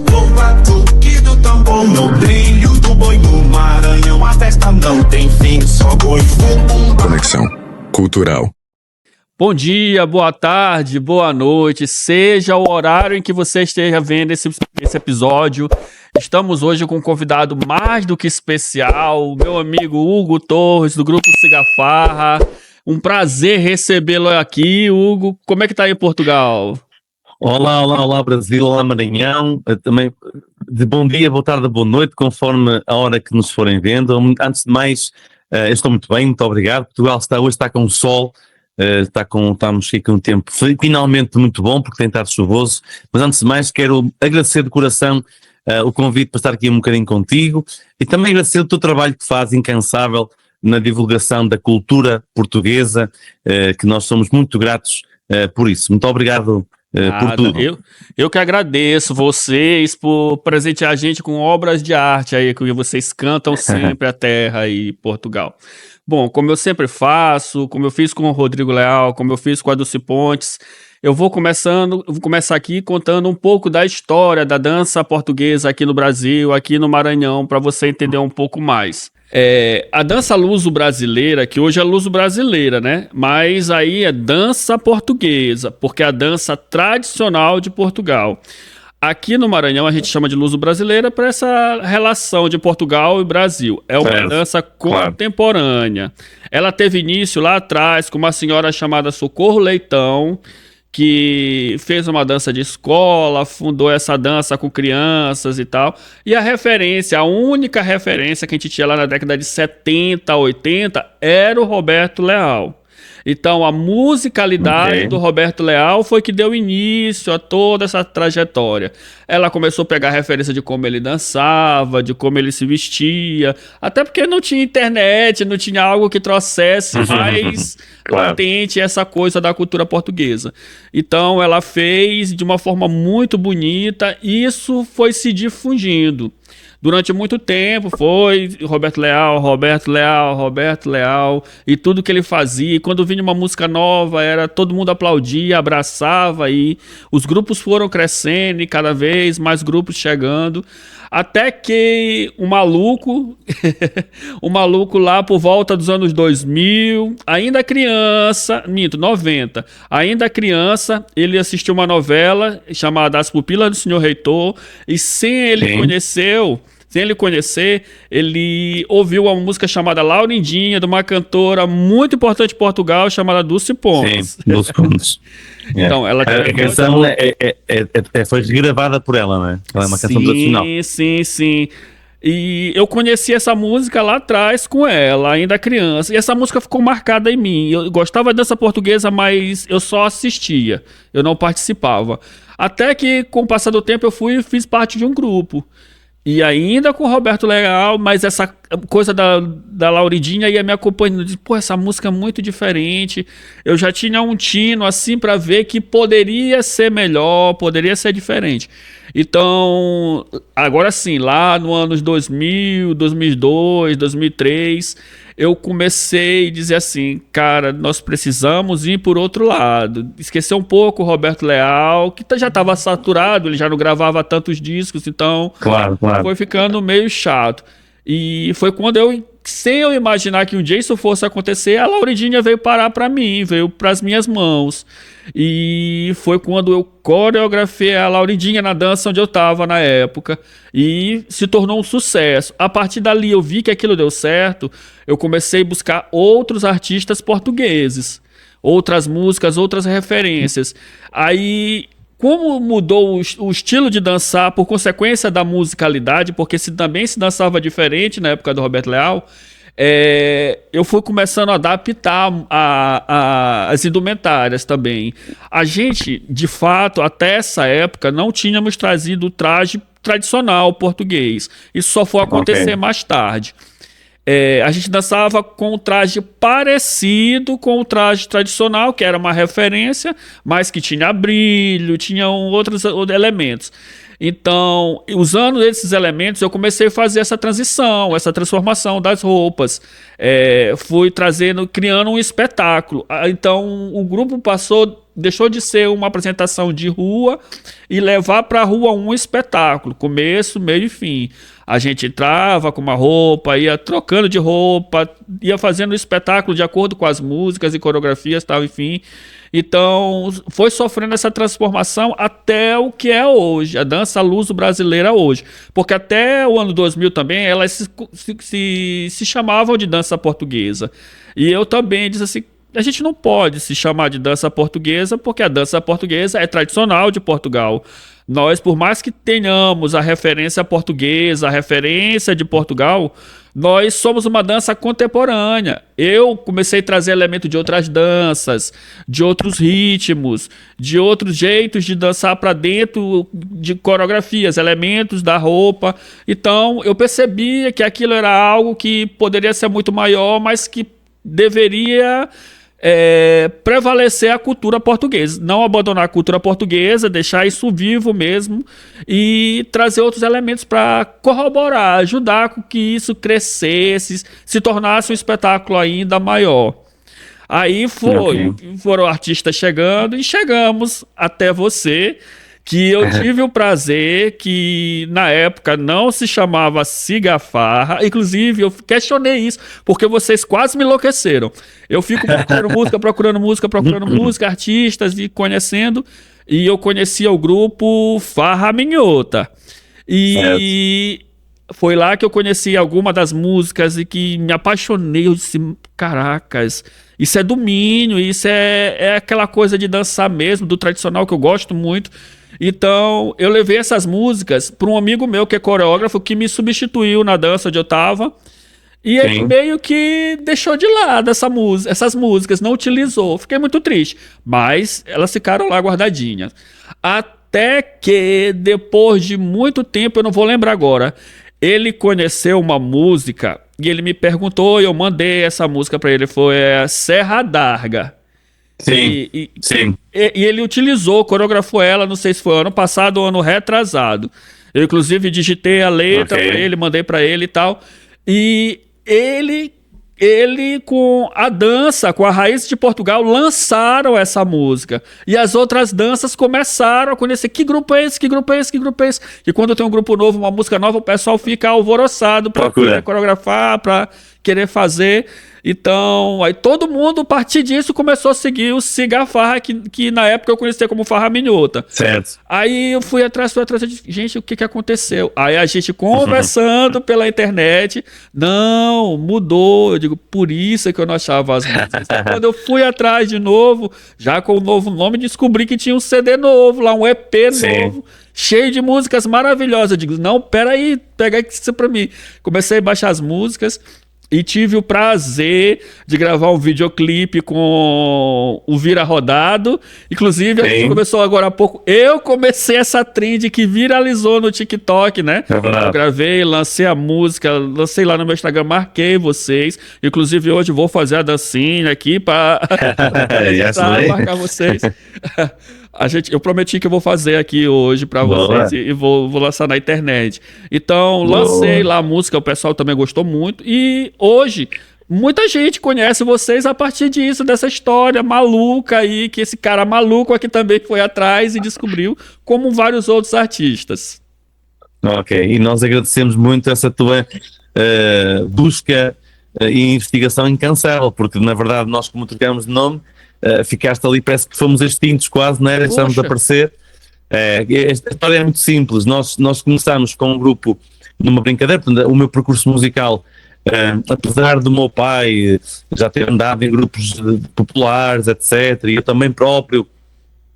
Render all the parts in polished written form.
O batuque do tambor no brilho do boi no Maranhão. A festa não tem fim, só boi bumbum. Conexão Cultural. Bom dia, boa tarde, boa noite, seja o horário em que você esteja vendo esse episódio. Estamos hoje com um convidado mais do que especial, meu amigo Hugo Torres, do Grupo Cigafarra. Um prazer recebê-lo aqui, Hugo. Como é que tá aí em Portugal? Olá Brasil, olá Maranhão. Também de bom dia, boa tarde, boa noite, conforme a hora que nos forem vendo. Antes de mais, eu estou muito bem, muito obrigado. Portugal hoje está com sol. Estamos aqui com um tempo finalmente muito bom, porque tem estado chuvoso, mas antes de mais quero agradecer de coração o convite para estar aqui um bocadinho contigo e também agradecer o teu trabalho que faz incansável na divulgação da cultura portuguesa, que nós somos muito gratos por isso. Muito obrigado por tudo. Eu que agradeço vocês por presentear a gente com obras de arte aí, que vocês cantam sempre a terra aí em Portugal. Bom, como eu sempre faço, como eu fiz com o Rodrigo Leal, como eu fiz com a Dulce Pontes, eu vou começar aqui contando um pouco da história da dança portuguesa aqui no Brasil, aqui no Maranhão, para você entender um pouco mais. A dança luso-brasileira, que hoje é luso-brasileira, né? Mas aí é dança portuguesa, porque é a dança tradicional de Portugal. Aqui no Maranhão a gente chama de luso-brasileira para essa relação de Portugal e Brasil. É uma dança contemporânea. Ela teve início lá atrás com uma senhora chamada Socorro Leitão, que fez uma dança de escola, fundou essa dança com crianças e tal. E a única referência que a gente tinha lá na década de 70, 80, era o Roberto Leal. Então, a musicalidade do Roberto Leal foi que deu início a toda essa trajetória. Ela começou a pegar referência de como ele dançava, de como ele se vestia, até porque não tinha internet, não tinha algo que trouxesse mais latente essa coisa da cultura portuguesa. Então, ela fez de uma forma muito bonita, e isso foi se difundindo. Durante muito tempo foi Roberto Leal, e tudo que ele fazia. E quando vinha uma música nova, todo mundo aplaudia, abraçava, e os grupos foram crescendo e cada vez mais grupos chegando. Até que um maluco lá por volta dos anos 2000, ainda criança, 90, ainda criança, ele assistiu uma novela chamada As Pupilas do Senhor Reitor, e sem ele conhecer, ele ouviu uma música chamada Laurindinha, de uma cantora muito importante de Portugal, chamada Dulce Pontes. Sim, Dulce Pontes. Então, ela a canção foi regravada por ela, né? Ela é uma canção tradicional. Sim. E eu conheci essa música lá atrás com ela, ainda criança. E essa música ficou marcada em mim. Eu gostava dessa portuguesa, mas eu só assistia. Eu não participava. Até que, com o passar do tempo, eu fiz parte de um grupo. E ainda com o Roberto Leal, mas essa coisa da Lauridinha ia me acompanhando. Pô, essa música é muito diferente. Eu já tinha um tino assim para ver que poderia ser melhor, poderia ser diferente. Então, agora sim, lá no anos 2000, 2002, 2003, eu comecei a dizer assim, cara, nós precisamos ir por outro lado. Esquecer um pouco o Roberto Leal, que já estava saturado, ele já não gravava tantos discos, então claro. Foi ficando meio chato. E foi quando sem eu imaginar que um dia isso fosse acontecer, a Lauridinha veio parar para mim, veio para as minhas mãos. E foi quando eu coreografei a Lauridinha na dança onde eu estava na época, e se tornou um sucesso. A partir dali eu vi que aquilo deu certo, eu comecei a buscar outros artistas portugueses, outras músicas, outras referências. Aí, como mudou o estilo de dançar por consequência da musicalidade, porque também se dançava diferente na época do Roberto Leal, eu fui começando a adaptar as indumentárias também. A gente, de fato, até essa época, não tínhamos trazido o traje tradicional português. Isso só foi acontecer mais tarde. A gente dançava com um traje parecido com o traje tradicional, que era uma referência, mas que tinha brilho, tinham outros elementos. Então, usando esses elementos, eu comecei a fazer essa transição, essa transformação das roupas. Fui criando um espetáculo. Então, o grupo passou deixou de ser uma apresentação de rua e levar para a rua um espetáculo, começo, meio e fim. A gente entrava com uma roupa, ia trocando de roupa, ia fazendo o espetáculo de acordo com as músicas e coreografias, tal, enfim. Então, foi sofrendo essa transformação até o que é hoje, a dança luso-brasileira hoje. Porque até o ano 2000 também, elas se chamavam de dança portuguesa. E eu também disse assim, a gente não pode se chamar de dança portuguesa, porque a dança portuguesa é tradicional de Portugal. Nós, por mais que tenhamos a referência portuguesa, a referência de Portugal, nós somos uma dança contemporânea. Eu comecei a trazer elementos de outras danças, de outros ritmos, de outros jeitos de dançar para dentro de coreografias, elementos da roupa. Então, eu percebia que aquilo era algo que poderia ser muito maior, mas que deveria prevalecer a cultura portuguesa, não abandonar a cultura portuguesa, deixar isso vivo mesmo e trazer outros elementos para corroborar, ajudar com que isso crescesse, se tornasse um espetáculo ainda maior. Aí foram artistas chegando e chegamos até você, que eu tive o prazer, que na época não se chamava Cigafarra, inclusive eu questionei isso, porque vocês quase me enlouqueceram. Eu fico procurando música, artistas e conhecendo, e eu conhecia o grupo Farra Minhota. E foi lá que eu conheci alguma das músicas e que me apaixonei. Eu disse, caracas, isso é domínio, isso é aquela coisa de dançar mesmo, do tradicional que eu gosto muito. Então, eu levei essas músicas para um amigo meu que é coreógrafo, que me substituiu na dança onde eu estava. E ele meio que deixou de lado essas músicas, não utilizou. Fiquei muito triste. Mas elas ficaram lá guardadinhas. Até que, depois de muito tempo, eu não vou lembrar agora, ele conheceu uma música e ele me perguntou e eu mandei essa música para ele. Foi a Serra d'Arga. Sim. E ele utilizou, coreografou ela, não sei se foi ano passado ou ano retrasado. Eu, inclusive, digitei a letra pra ele, mandei pra ele e tal. E ele com a dança, com a Raiz de Portugal, lançaram essa música. E as outras danças começaram a conhecer que grupo é esse. E quando tem um grupo novo, uma música nova, o pessoal fica alvoroçado pra querer coreografar, pra querer fazer. Então, aí todo mundo, a partir disso, começou a seguir o Cigafarra, que na época eu conhecia como Farra Minhota. Certo. Aí eu fui atrás, gente, o que aconteceu? Aí a gente conversando pela internet, não, mudou. Eu digo, por isso que eu não achava as músicas. Quando eu fui atrás de novo, já com o novo nome, descobri que tinha um CD novo lá, um EP novo, cheio de músicas maravilhosas. Eu digo, não, peraí, pega isso pra mim. Comecei a baixar as músicas. E tive o prazer de gravar um videoclipe com o Vira Rodado. Inclusive, a gente começou agora há pouco. Eu comecei essa trend que viralizou no TikTok, né? Eu gravei, lancei a música, lancei lá no meu Instagram, marquei vocês. Inclusive, hoje vou fazer a dancinha aqui para marcar vocês. Eu prometi que eu vou fazer aqui hoje pra vocês e vou lançar na internet. Então, lancei lá a música, o pessoal também gostou muito. E hoje, muita gente conhece vocês a partir disso, dessa história maluca aí, que esse cara maluco aqui também foi atrás e descobriu, como vários outros artistas. Ok, e nós agradecemos muito essa tua busca e investigação incansável, porque na verdade nós, como trocamos de nome, ficaste ali, parece que fomos extintos quase, não era? Estamos a aparecer. Esta história é muito simples. Nós começámos com um grupo numa brincadeira. Portanto, o meu percurso musical, apesar do meu pai já ter andado em grupos populares, etc., e eu também próprio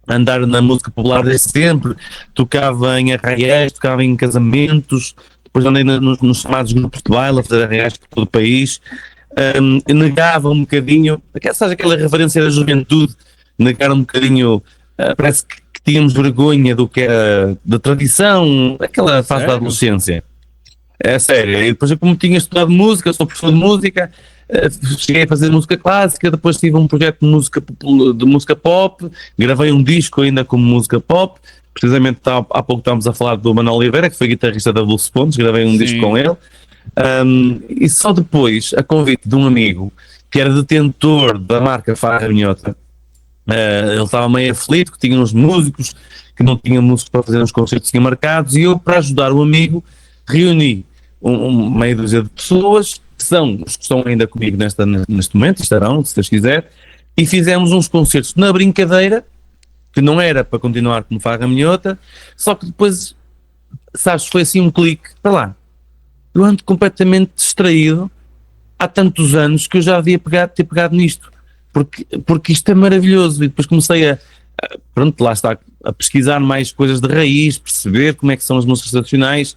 andar na música popular desde sempre, tocava em arraiais, tocava em casamentos, depois andei nos chamados grupos de baile, a fazer arraiais por todo o país. Negava um bocadinho, sabe aquela referência da juventude, negar um bocadinho, parece que tínhamos vergonha do que era da tradição, aquela fase da adolescência. É sério. E depois, eu, como tinha estudado música, sou professor de música, cheguei a fazer música clássica, depois tive um projeto de música pop, gravei um disco ainda como música pop, precisamente há pouco estávamos a falar do Manuel Oliveira, que foi guitarrista da Dulce Pontes, gravei um disco com ele. E só depois, a convite de um amigo que era detentor da marca Farra Minhota, Ele estava meio aflito, que tinha uns músicos, que não tinha músicos para fazer uns concertos que tinham marcados, e eu, para ajudar o amigo, reuni meia dúzia de pessoas, que são os que estão ainda comigo neste momento, estarão, se Deus quiser, e fizemos uns concertos na brincadeira, que não era para continuar como Farra Minhota, só que depois, sabes, foi assim um clique, para lá, eu ando completamente distraído há tantos anos que eu já devia ter pegado nisto, porque isto é maravilhoso, e depois comecei pronto, lá está, a pesquisar mais coisas de raiz, perceber como é que são as músicas tradicionais,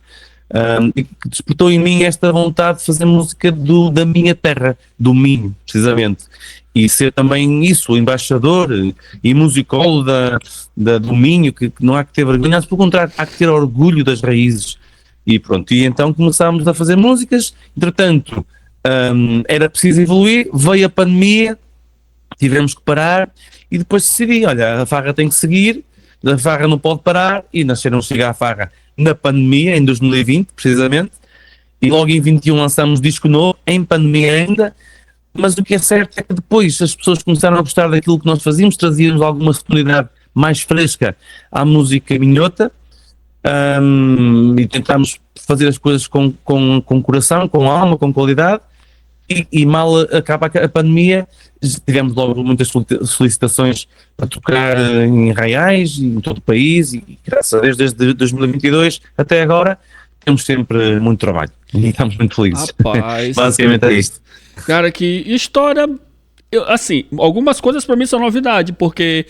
e que despertou em mim esta vontade de fazer música da minha terra, do Minho, precisamente, e ser também isso, o embaixador e musicólogo do Minho, que não há que ter vergonha, pelo contrário, há que ter orgulho das raízes, e pronto, e então começámos a fazer músicas, entretanto, era preciso evoluir, veio a pandemia, tivemos que parar, e depois decidi, olha, a Farra tem que seguir, a Farra não pode parar, e nasceram Chega à Farra na pandemia, em 2020, precisamente, e logo em 21 lançamos disco novo, em pandemia ainda, mas o que é certo é que depois as pessoas começaram a gostar daquilo que nós fazíamos, trazíamos alguma sonoridade mais fresca à música minhota, e tentámos fazer as coisas com coração, com alma, com qualidade, e mal acaba a pandemia, tivemos logo muitas solicitações para tocar em arraiais, em todo o país, e graças a Deus, desde 2022 até agora, temos sempre muito trabalho e estamos muito felizes. Rapaz, basicamente é isto. Cara, que história... assim, algumas coisas para mim são novidade, porque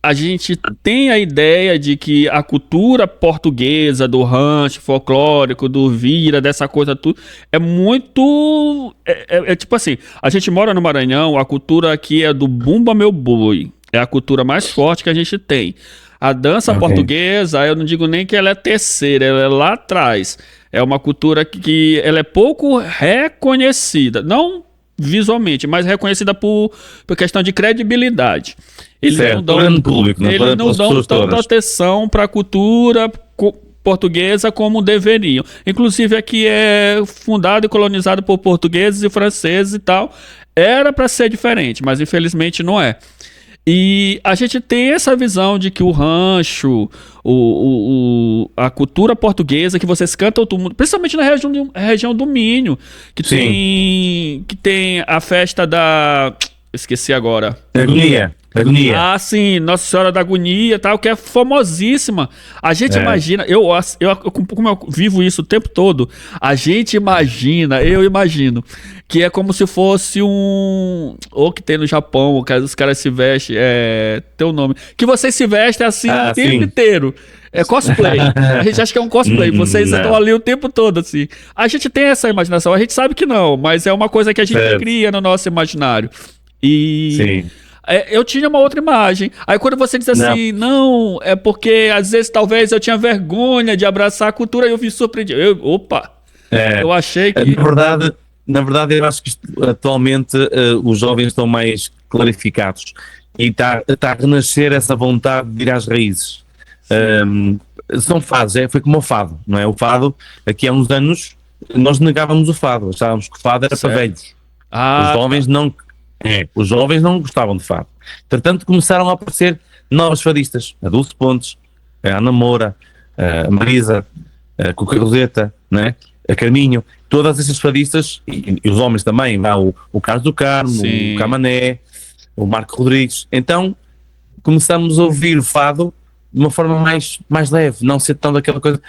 a gente tem a ideia de que a cultura portuguesa, do rancho folclórico, do vira, dessa coisa tudo, é muito... É tipo assim, a gente mora no Maranhão, a cultura aqui é do Bumba Meu Boi, é a cultura mais forte que a gente tem. A dança portuguesa, eu não digo nem que ela é terceira, ela é lá atrás. É uma cultura que ela é pouco reconhecida, não visualmente, mas reconhecida por questão de credibilidade. Eles certo, não dão tanta atenção para a cultura portuguesa como deveriam. Inclusive aqui é fundado e colonizado por portugueses e franceses e tal. Era para ser diferente, mas infelizmente não é. E a gente tem essa visão de que o rancho, a cultura portuguesa que vocês cantam todo mundo, principalmente na região do Minho, que tem a festa da... esqueci agora. Agonia. Ah, sim, Nossa Senhora da Agonia, tal, que é famosíssima. A gente imagina, como eu vivo isso o tempo todo, eu imagino, que é como se fosse ou que tem no Japão, que os caras se vestem, tem um nome, que vocês se vestem assim o tempo inteiro. É cosplay. A gente acha que é um cosplay. Vocês estão ali o tempo todo, assim. A gente tem essa imaginação, a gente sabe que não, mas é uma coisa que a gente cria no nosso imaginário. E... sim. Eu tinha uma outra imagem. Aí quando você diz assim, não, é porque às vezes talvez eu tinha vergonha de abraçar a cultura e eu me surpreendi. Eu achei que... Na verdade eu acho que atualmente os jovens estão mais clarificados e está a renascer essa vontade de ir às raízes. São fases, foi como o fado, não é? O fado, aqui há uns anos, nós negávamos o fado, achávamos que o fado era para velhos. Os jovens não gostavam de fado. Portanto, começaram a aparecer novas fadistas, a Dulce Pontes, a Ana Moura, a Marisa, a Cuca Roseta, né? A Carminho, todas essas fadistas, e os homens também, o Carlos do Carmo, sim, o Camané, o Marco Rodrigues. Então, começamos a ouvir o fado de uma forma mais leve, não ser tão daquela coisa,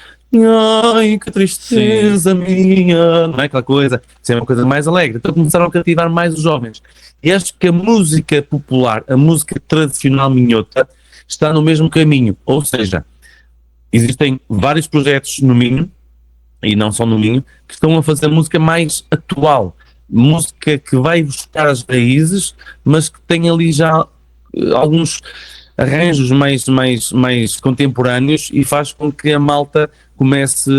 ai, que tristeza minha, não é aquela coisa, ser uma coisa mais alegre. Então começaram a cativar mais os jovens. E acho que a música popular, a música tradicional minhota, está no mesmo caminho. Ou seja, existem vários projetos no Minho, e não só no Minho, que estão a fazer música mais atual. Música que vai buscar as raízes, mas que tem ali já alguns arranjos mais contemporâneos e faz com que a malta comece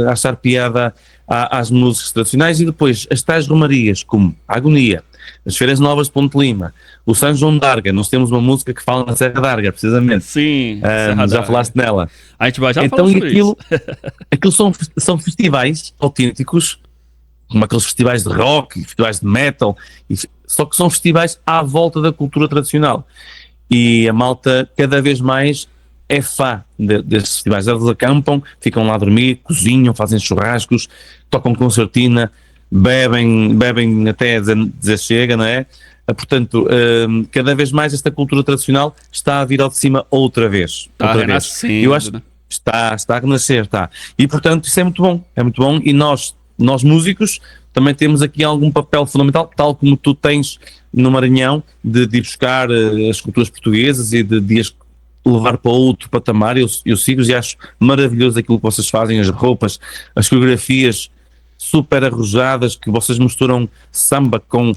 a achar piada às músicas tradicionais. E depois as tais romarias, como a Agonia, as Feiras Novas de Ponte Lima, o São João de Arga. Nós temos uma música que fala na Serra de Arga, precisamente. Sim, já falaste nela. A gente vai já então, falar sobre isso. Aquilo são festivais autênticos, como aqueles festivais de rock, festivais de metal, só que são festivais à volta da cultura tradicional. e a malta cada vez mais é fã destes festivais. Eles acampam, ficam lá a dormir, cozinham, fazem churrascos, tocam concertina, bebem até dizer chega, não é? Portanto, cada vez mais esta cultura tradicional está a vir ao de cima outra vez. Está outra vez. renascendo, Eu acho que né? está a renascer, está. E portanto isso é muito bom, e nós músicos também temos aqui algum papel fundamental, tal como tu tens no Maranhão, de ir buscar as culturas portuguesas e de as levar para outro patamar. Eu sigo-os e acho maravilhoso aquilo que vocês fazem, as roupas, as coreografias super arrojadas, que vocês misturam samba com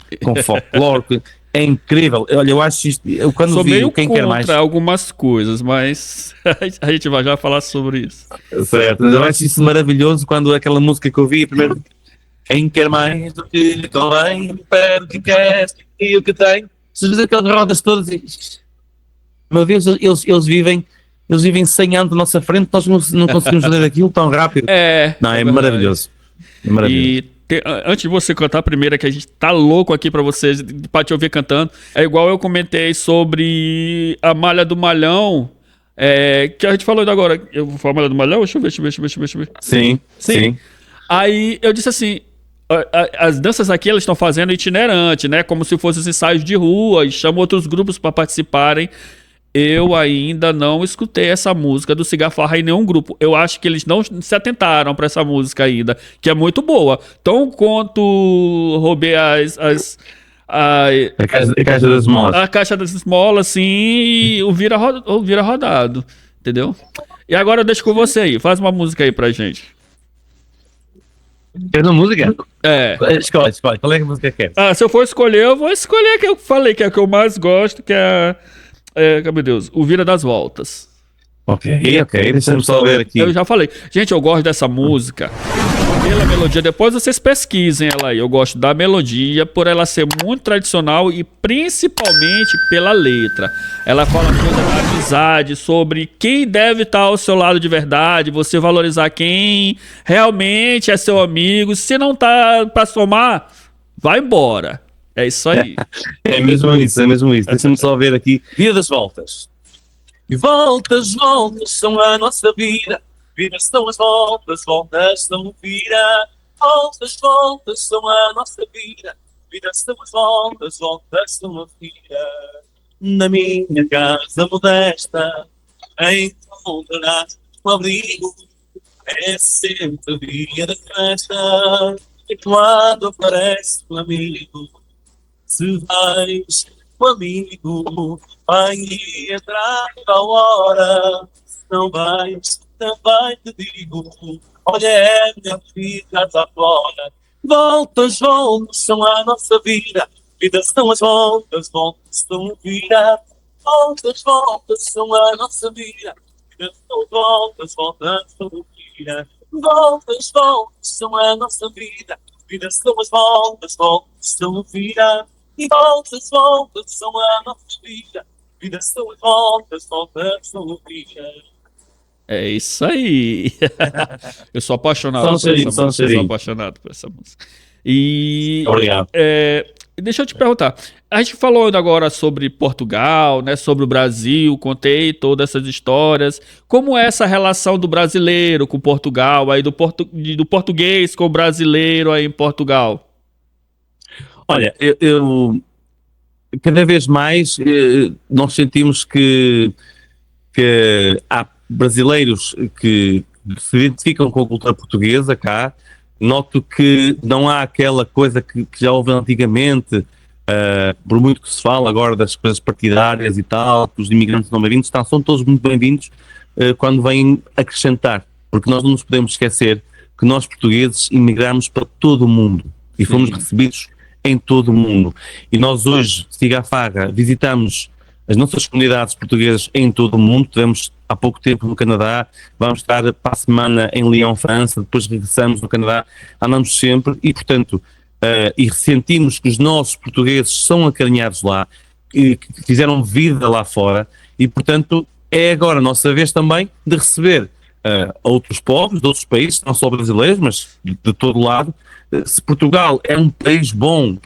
folclore, que é incrível. Olha, eu acho isto, eu quando Sou vi meio Quem Quer Mais... contra algumas coisas, mas a gente vai já falar sobre isso. Certo, eu acho isso maravilhoso quando aquela música que eu vi primeiro, quem quer mais do que convém, pede o que quer e o que tem, se dizer aquelas rodas todas e... Meu Deus, eles vivem 100 anos à nossa frente, nós não conseguimos fazer aquilo tão rápido. Não, é maravilhoso. É maravilhoso. E antes de você cantar a primeira, que a gente tá louco aqui pra vocês, pra te ouvir cantando, é igual eu comentei sobre a Malha do Malhão, que a gente falou ainda agora. Eu vou falar Malha do Malhão? Deixa eu ver. Sim. Aí eu disse assim, as danças aqui elas estão fazendo itinerante, né? Como se fossem ensaios de rua, e chamam outros grupos para participarem. Eu ainda não escutei essa música do Cigarfarra em nenhum grupo. Eu acho que eles não se atentaram para essa música ainda, que é muito boa. Tão quanto roubei A caixa das esmolas. a caixa das esmolas, sim, e o vira rodado, entendeu? E agora eu deixo com você aí, faz uma música aí pra gente. Quer uma música? Escolhe. Qual é a música que quer? Se eu for escolher, eu vou escolher a que eu falei, que é a que eu mais gosto, que é meu Deus, o Vira das Voltas. Ok, deixa-me só ver aqui. Eu já falei. Gente, eu gosto dessa música pela melodia. Depois vocês pesquisem ela aí. Eu gosto da melodia por ela ser muito tradicional e principalmente pela letra. Ela fala coisa da amizade, sobre quem deve estar ao seu lado de verdade, você valorizar quem realmente é seu amigo. Se não tá pra somar, vai embora. É isso aí. É mesmo isso. Deixa-me só ver aqui. Vira das Voltas. E voltas são a nossa vida. Vidas são as voltas são vida. Voltas são a nossa vida. Vidas são as voltas são a vida. Na minha casa modesta encontrarás um abrigo. É sempre dia de festa. E quando aparece um amigo, se vais comigo, vai entrar a hora. Se não vais, também te digo, olha, é minha filha, está fora. Voltas são a nossa vida. Vidas são as voltas são vida. Voltas são a nossa vida. Vidas são as voltas são vida. Voltas são a nossa vida. Vidas são as voltas são vida. E voltas são a nossa vida. Vidas são as voltas são vida. É isso aí. Eu sou apaixonado por essa música. Eu sou apaixonado por essa música. E obrigado. Deixa eu te perguntar. A gente falou ainda agora sobre Portugal, né, sobre o Brasil, contei todas essas histórias. Como é essa relação do brasileiro com Portugal, aí do português com o brasileiro aí em Portugal? Olha, eu cada vez mais nós sentimos que há brasileiros que se identificam com a cultura portuguesa cá. Noto que não há aquela coisa que já houve antigamente, por muito que se fala agora das coisas partidárias e tal, que os imigrantes não bem-vindos, são todos muito bem-vindos quando vêm acrescentar, porque nós não nos podemos esquecer que nós portugueses imigramos para todo o mundo e fomos recebidos em todo o mundo. E nós hoje, Cigarfarra, visitamos as nossas comunidades portuguesas em todo o mundo. Tivemos há pouco tempo no Canadá, vamos estar para a semana em Lyon, França, depois regressamos no Canadá, andamos sempre e, portanto, e sentimos que os nossos portugueses são acarinhados lá, que fizeram vida lá fora e, portanto, é agora a nossa vez também de receber outros povos, de outros países, não só brasileiros, mas de todo lado. Se Portugal é um país bom,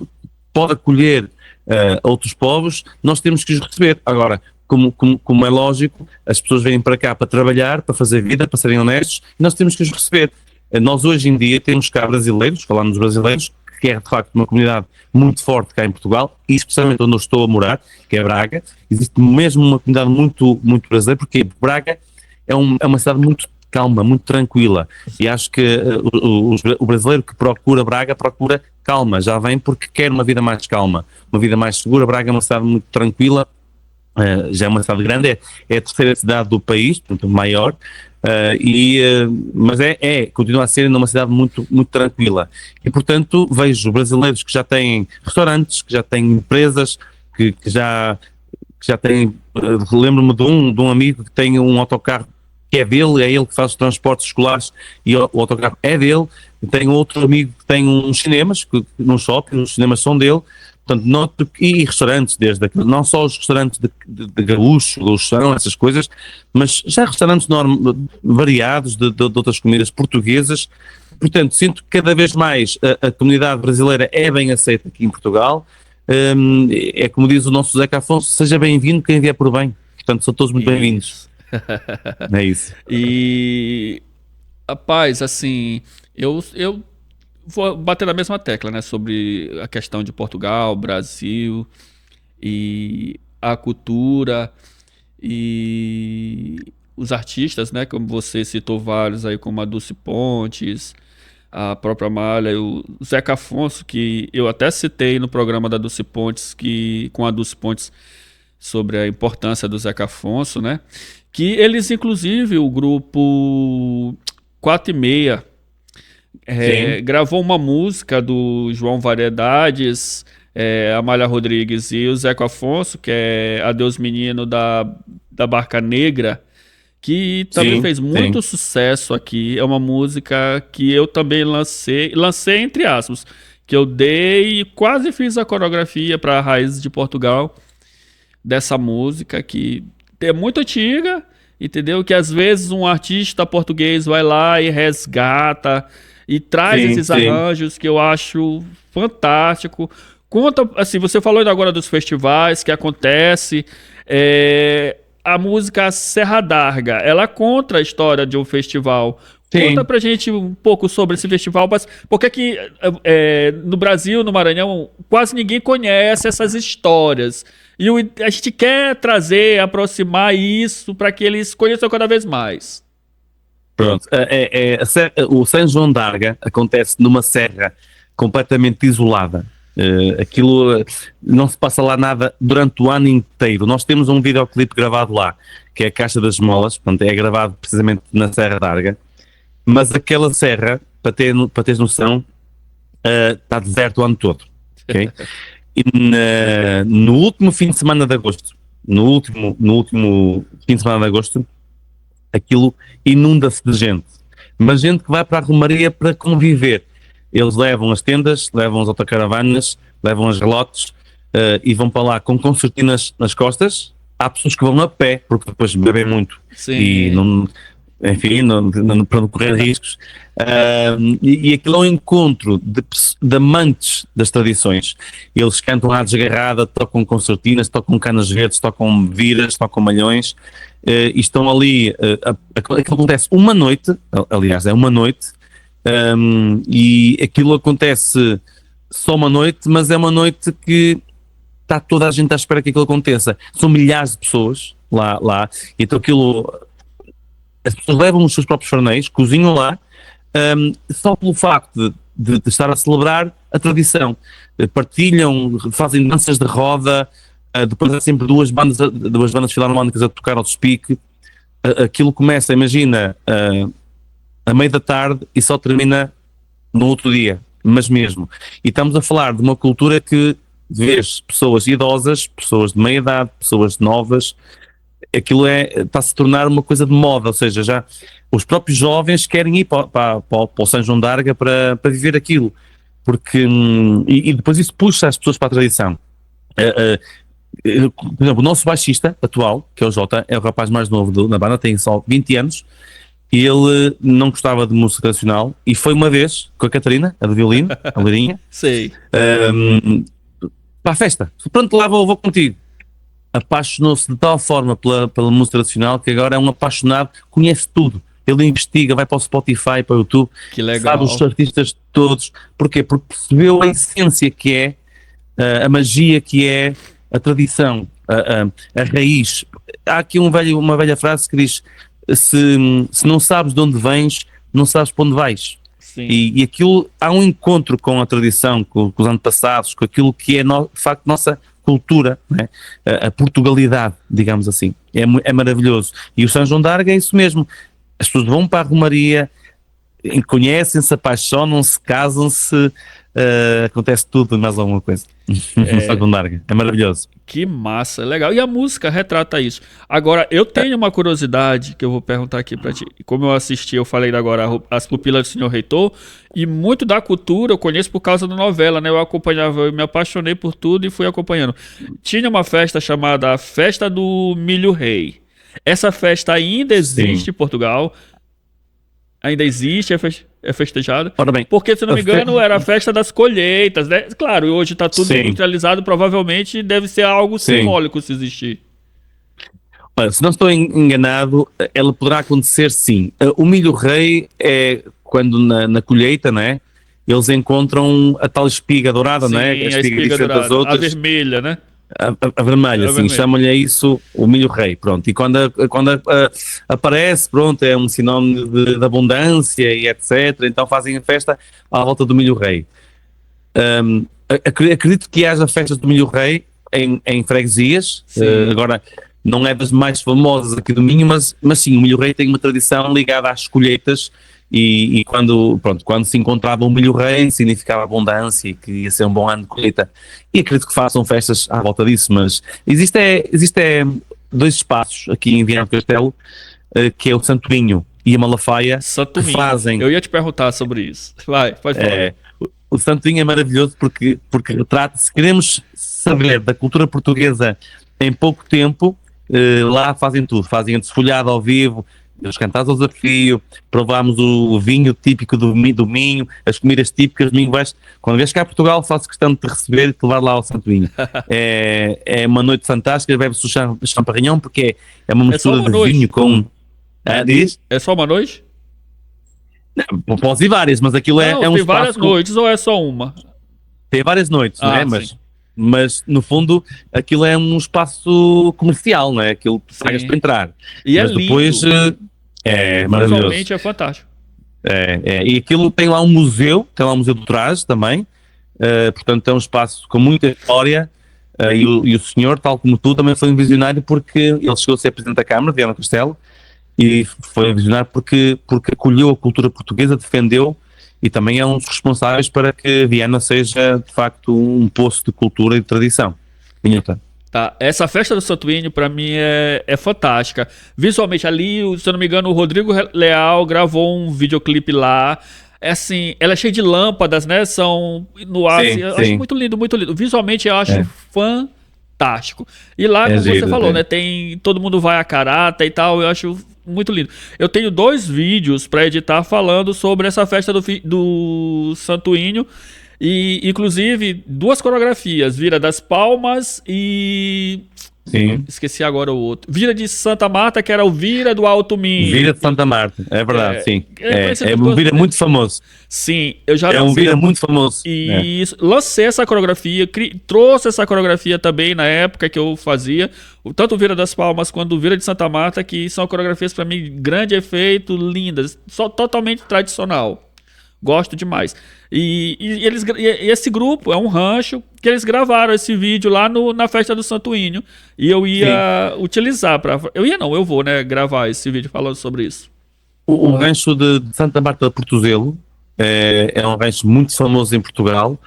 pode acolher outros povos, nós temos que os receber. Agora, como é lógico, as pessoas vêm para cá para trabalhar, para fazer vida, para serem honestos, e nós temos que os receber. Nós hoje em dia temos cá brasileiros, falando dos brasileiros, que é de facto uma comunidade muito forte cá em Portugal, e especialmente onde eu estou a morar, que é Braga, existe mesmo uma comunidade muito, muito brasileira, porque Braga é uma cidade muito calma, muito tranquila, e acho que o brasileiro que procura Braga, procura calma, já vem porque quer uma vida mais calma, uma vida mais segura. Braga é uma cidade muito tranquila, já é uma cidade grande, é a terceira cidade do país, portanto maior, mas continua a ser uma cidade muito, muito tranquila, e portanto vejo brasileiros que já têm restaurantes, que já têm empresas, que já têm, lembro-me de um amigo que tem um autocarro que é dele, é ele que faz os transportes escolares e o autocarro é dele. Tenho outro amigo que tem uns cinemas, num shopping, os cinemas são dele. Portanto, e restaurantes, não só os restaurantes de gaúcho, essas coisas, mas já restaurantes variados de outras comidas portuguesas. Portanto, sinto que cada vez mais a comunidade brasileira é bem aceita aqui em Portugal. É como diz o nosso Zeca Afonso, seja bem-vindo quem vier por bem. Portanto, são todos muito bem-vindos. É isso. E, rapaz, assim, eu vou bater na mesma tecla, né, sobre a questão de Portugal, Brasil e a cultura e os artistas, né, como você citou vários aí, como a Dulce Pontes, a própria Malha, o Zeca Afonso, que eu até citei no programa da Dulce Pontes, com a Dulce Pontes, sobre a importância do Zeca Afonso, né, que eles, inclusive, o grupo 4 e Meia, gravou uma música do João Variedades, Amália Rodrigues e o Zeca Afonso, que é Adeus Menino da Barca Negra, que também fez muito sucesso aqui. É uma música que eu também lancei entre aspas, que eu dei e quase fiz a coreografia para Raízes de Portugal dessa música, que é muito antiga, entendeu? Que às vezes um artista português vai lá e resgata e traz esses arranjos que eu acho fantástico. Conta, assim, você falou ainda agora dos festivais que acontece, a música Serra d'Arga, ela conta a história de um festival. Conta pra gente um pouco sobre esse festival, porque aqui no Brasil, no Maranhão, quase ninguém conhece essas histórias. E a gente quer trazer, aproximar isso para que eles conheçam cada vez mais. Pronto, o São João d'Arga acontece numa serra completamente isolada. Aquilo não se passa lá nada durante o ano inteiro. Nós temos um videoclipe gravado lá, que é a Caixa das Molas, portanto, é gravado precisamente na Serra d'Arga, mas aquela serra, para teres noção, está deserto o ano todo, ok? E no último fim de semana de agosto, no último fim de semana de agosto, aquilo inunda-se de gente, mas gente que vai para a Romaria para conviver. Eles levam as tendas, levam as autocaravanas, levam as relotes e vão para lá com concertinas nas costas. Há pessoas que vão a pé, porque depois bebem muito. Sim. E para não correr riscos. E aquilo é um encontro de amantes das tradições. Eles cantam à desgarrada, tocam concertinas, tocam canas verdes, tocam viras, tocam malhões, e estão ali. Aquilo acontece uma noite, aliás, é uma noite, e aquilo acontece só uma noite, mas é uma noite que está toda a gente à espera que aquilo aconteça. São milhares de pessoas lá, então aquilo. As pessoas levam os seus próprios farnéis, cozinham lá, só pelo facto de estar a celebrar a tradição. Partilham, fazem danças de roda, depois há sempre duas bandas filarmónicas a tocar ao despique. Aquilo começa, imagina, à meia da tarde e só termina no outro dia, mas mesmo. E estamos a falar de uma cultura que vês pessoas idosas, pessoas de meia idade, pessoas novas. Aquilo está-se a tornar uma coisa de moda, ou seja, já os próprios jovens querem ir para o São João d'Arga para viver aquilo, porque e depois isso puxa as pessoas para a tradição. Por exemplo, o nosso baixista atual, que é o Jota, é o rapaz mais novo na banda, tem só 20 anos, e ele não gostava de música tradicional, e foi uma vez com a Catarina, a do violino, a Leirinha, Sei. para a festa. Pronto, lá vou contigo. apaixonou-se de tal forma pela música tradicional que agora é um apaixonado, conhece tudo. Ele investiga, vai para o Spotify, para o YouTube, Que legal. sabe os artistas todos. Porquê? Porque percebeu a essência que é, a magia que é, a tradição, a raiz. Há aqui uma velha frase que diz: se não sabes de onde vens, não sabes para onde vais. Sim. E aquilo, há um encontro com a tradição, com os antepassados, com aquilo que é, de facto, nossa cultura, não é? A Portugalidade, digamos assim. É maravilhoso. E o São João d'Arga é isso mesmo. As pessoas vão para a Romaria, conhecem-se, apaixonam-se, casam-se, acontece tudo e mais alguma coisa. No São João d'Arga. É maravilhoso. Que massa, legal. E a música retrata isso. Agora, eu tenho uma curiosidade que eu vou perguntar aqui pra ti. Como eu assisti, eu falei agora, As Pupilas do Senhor Reitor, e muito da cultura eu conheço por causa da novela, né? Eu acompanhava, eu me apaixonei por tudo e fui acompanhando. Tinha uma festa chamada Festa do Milho Rei. Essa festa ainda existe em Portugal. Ainda existe, é festejada. Ora bem, Porque, se não me engano, era a festa das colheitas, né? Claro, hoje está tudo Sim. industrializado, provavelmente deve ser algo Sim. simbólico se existir. Olha, se não estou enganado, ela poderá acontecer sim. O milho rei é quando na colheita, não é? Eles encontram a tal espiga dourada, não é? Sim, A espiga diferente das a outras. vermelha, né? A vermelha, A sim, vermelha. chamam-lhe a isso o milho rei, pronto. E quando aparece, pronto, é um sinónimo de abundância e etc. Então fazem a festa à volta do milho rei. Acredito que haja festas do milho rei em freguesias. Agora, não é das mais famosas aqui do Minho, mas sim, o milho rei tem uma tradição ligada às colheitas. E quando se encontrava o milho rei, significava abundância e que ia ser um bom ano de colheita. E acredito que façam festas à volta disso, mas existe dois espaços aqui em Viana do Castelo, que é o Santoinho e a Malafaia, Santo que Minho. fazem... Eu ia te perguntar sobre isso. Vai, pode falar. O Santoinho é maravilhoso porque retrata, se queremos saber da cultura portuguesa em pouco tempo, lá fazem tudo, fazem a desfolhada ao vivo, os cantados ao desafio, provámos o vinho típico do Minho, as comidas típicas do Minho. Quando vês cá a Portugal, faço questão de te receber e te levar lá ao Santoinho. É uma noite fantástica, bebe-se o champarrinhão, porque é uma mistura de noite. vinho com... diz? É só uma noite? Não, pode ir várias, mas aquilo Não, é um tem várias espaço... noites ou é só uma? Tem várias noites, não é? Sim. Mas no fundo aquilo é um espaço comercial, não é? Aquilo que pagas Sim. para entrar. E mas é lindo. depois é maravilhoso. Visualmente é fantástico. E aquilo tem lá um museu do Trás também, portanto é um espaço com muita história, e o senhor, tal como tu, também foi um visionário porque ele chegou a ser Presidente da Câmara de Viana do Castelo e foi um visionário porque acolheu a cultura portuguesa, defendeu, e também é um dos responsáveis para que Viana seja de facto um poço de cultura e de tradição. Tá, essa festa do Santoinho pra mim é fantástica. Visualmente ali, se eu não me engano, o Rodrigo Leal gravou um videoclipe lá. É assim, ela é cheia de lâmpadas, né? São no ar. Sim, Eu sim. acho muito lindo, muito lindo. Visualmente eu acho fantástico. E lá, como você giro, falou, né? Tem todo mundo vai a caráter e tal. Eu acho muito lindo. Eu tenho 2 vídeos pra editar falando sobre essa festa do Santoinho. E, inclusive, 2 coreografias, Vira das Palmas e... Sim. Esqueci agora o outro. Vira de Santa Marta, que era o Vira do Alto Minho. Vira de Santa Marta, é verdade, sim. conhecido É por um Vira duas- muito famoso. Sim, eu já É um Vira muito famoso. E lancei essa coreografia, trouxe essa coreografia também na época que eu fazia, tanto o Vira das Palmas quanto o Vira de Santa Marta, que são coreografias para mim grande efeito, lindas, só totalmente tradicional. Gosto demais. E esse grupo é um rancho que eles gravaram esse vídeo lá na festa do Santoinho. E eu ia utilizar para. Eu vou, né, gravar esse vídeo falando sobre isso. O rancho de Santa Marta de Portozelo é um rancho muito famoso em Portugal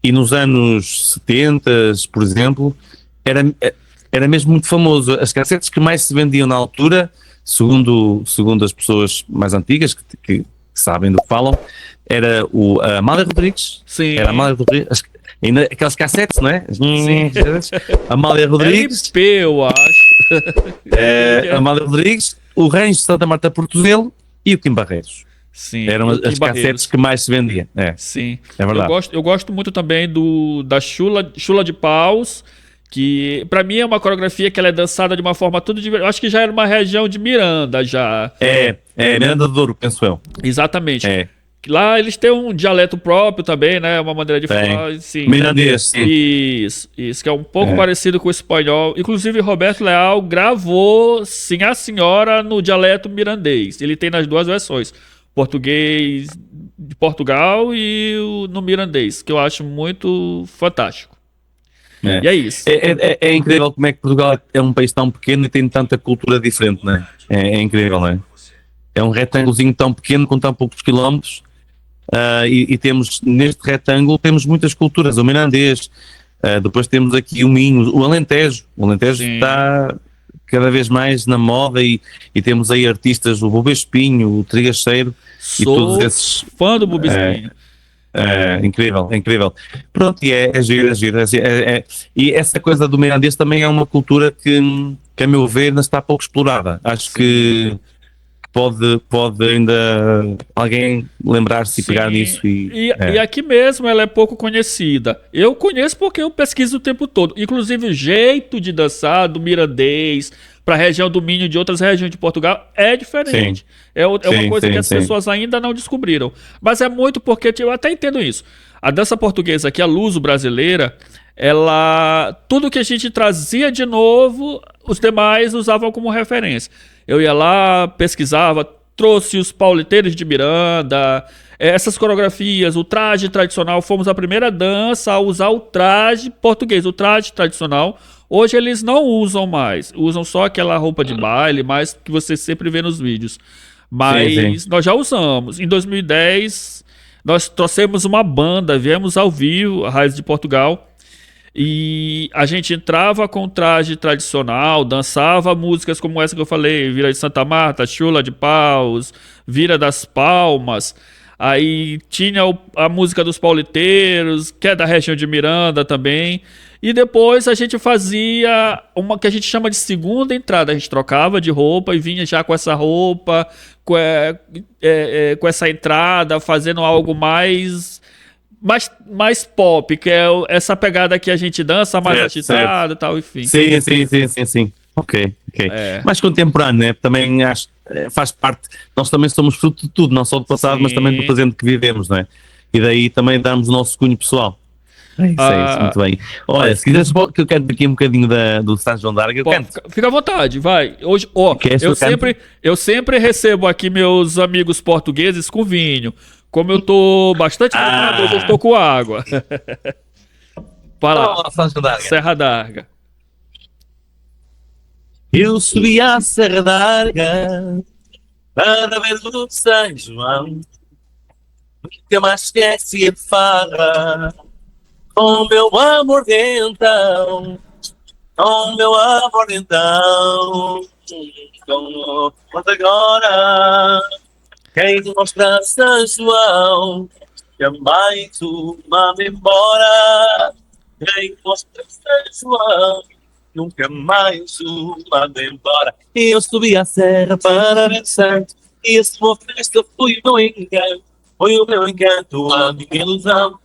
e nos anos 70, por exemplo, era mesmo muito famoso. As cassetes que mais se vendiam na altura, segundo as pessoas mais antigas que sabem do que falam, era a Amália Rodrigues. Sim. Era a Amália Rodrigues. Ainda aquelas cassetes, não é? Sim. Amália Rodrigues. LP, eu acho. Amália Rodrigues, o Rancho de Santa Marta Portozelo e o Kim Barreiros. Sim. Eram o Kim as Barreiros. cassetes que mais se vendiam. Sim. É verdade. Eu gosto muito também da Chula de Paus que pra mim é uma coreografia que ela é dançada de uma forma tudo diferente. Eu acho que já era uma região de Miranda já. Miranda do Douro, penso eu. Exatamente. É. Lá eles têm um dialeto próprio também, né? Uma maneira de falar, sim. Mirandês, sim. Isso, que é um pouco parecido com o espanhol. Inclusive, Roberto Leal gravou Sim a Senhora no dialeto mirandês. Ele tem nas duas versões. Português de Portugal e no mirandês, que eu acho muito fantástico. E é isso. É incrível como é que Portugal é um país tão pequeno e tem tanta cultura diferente, não é? É incrível, não é? É um retângulozinho tão pequeno com tão poucos quilómetros. E temos, neste retângulo, temos muitas culturas, o mirandês, depois temos aqui o Minho, o Alentejo está cada vez mais na moda e temos aí artistas, o Bobo Espinho, o Trigacheiro e todos esses... fã do Bobo Espinho. Incrível. Pronto, e é giro. E essa coisa do mirandês também é uma cultura que a meu ver, ainda está pouco explorada. Acho que pode ainda alguém lembrar-se e pegar nisso. E aqui mesmo ela é pouco conhecida. Eu conheço porque eu pesquiso o tempo todo. Inclusive o jeito de dançar do mirandês para a região do Minho e de outras regiões de Portugal é diferente. Sim. É uma coisa que as pessoas ainda não descobriram. Mas é muito porque eu até entendo isso. A dança portuguesa aqui, a luso-brasileira, tudo que a gente trazia de novo, os demais usavam como referência. Eu ia lá, pesquisava, trouxe os pauliteiros de Miranda, essas coreografias, o traje tradicional. Fomos a primeira dança a usar o traje português, o traje tradicional. Hoje eles não usam mais, usam só aquela roupa de baile, mais que você sempre vê nos vídeos. Mas nós já usamos. Em 2010, nós trouxemos uma banda, viemos ao vivo, a Raiz de Portugal, e a gente entrava com traje tradicional, dançava músicas como essa que eu falei, Vira de Santa Marta, Chula de Paus, Vira das Palmas. Aí tinha a música dos pauliteiros, que é da região de Miranda também. E depois a gente fazia uma que a gente chama de segunda entrada. A gente trocava de roupa e vinha já com essa roupa, com essa entrada, fazendo algo mais pop, que é essa pegada que a gente dança mais agitada e tal, enfim. Sim. Ok. Mais contemporâneo, né? Também acho, faz parte. Nós também somos fruto de tudo, não só do passado, mas também do presente que vivemos, não é? E daí também damos o nosso cunho pessoal. É isso, muito bem. Olha, se quiseres que eu canto aqui um bocadinho do São João d'Arga, eu canto. Fica à vontade, vai. Hoje, eu sempre recebo aqui meus amigos portugueses com vinho. Como eu tô bastante animado, hoje eu estou com água. Para lá, São João d'Arga. Serra d'Arga. Eu subi à Serra d'Arga para ver o São João, nunca mais esqueci de farra, com o meu amor de então, mas agora quem mostra São João, jamais uma embora, quem mostra São João, nunca mais uma embora. Eu subi à serra para ver santo, e a sua festa foi o meu encanto, a minha ilusão.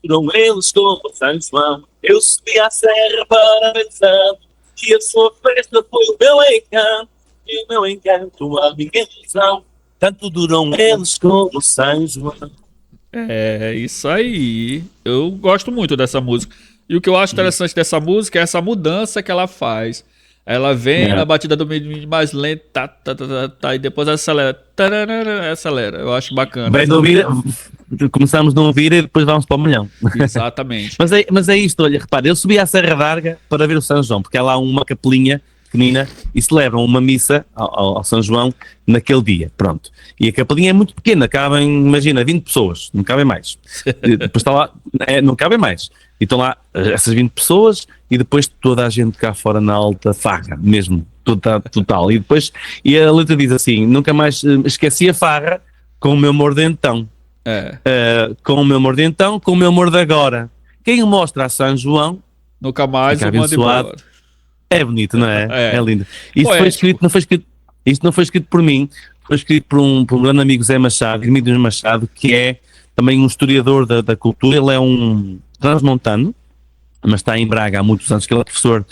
Foram eles como São João. Eu subi à serra para ver santo, e a sua festa foi o meu encanto, e o meu encanto, a minha ilusão. Tanto duram eles como São João. É isso aí. Eu gosto muito dessa música. E o que eu acho interessante dessa música é essa mudança que ela faz. Ela vem na batida do meio mais lenta, e depois acelera. Acelera. Eu acho bacana. Começamos a ouvir e depois vamos para o milhão. Exatamente. mas é isto, olha, repara, eu subi à Serra d'Arga para ver o São João, porque há lá uma capelinha pequenina e celebram uma missa ao São João naquele dia, pronto. E a capelinha é muito pequena, cabem, imagina, 20 pessoas, não cabem mais. Depois está lá, não cabem mais. E estão lá essas 20 pessoas e depois toda a gente cá fora na alta farra, mesmo, total. E depois, a letra diz assim, nunca mais esqueci a farra com o meu amor de então. Com o meu amor de então, com o meu amor de agora. Quem mostra a São João, nunca mais o manda embora. É bonito, não é? É lindo. Isto não foi escrito por mim, foi escrito por um grande amigo, Zé Machado, Hermídio Machado, que é também um historiador da cultura. Ele é um transmontano, mas está em Braga há muitos anos, que ele é professor,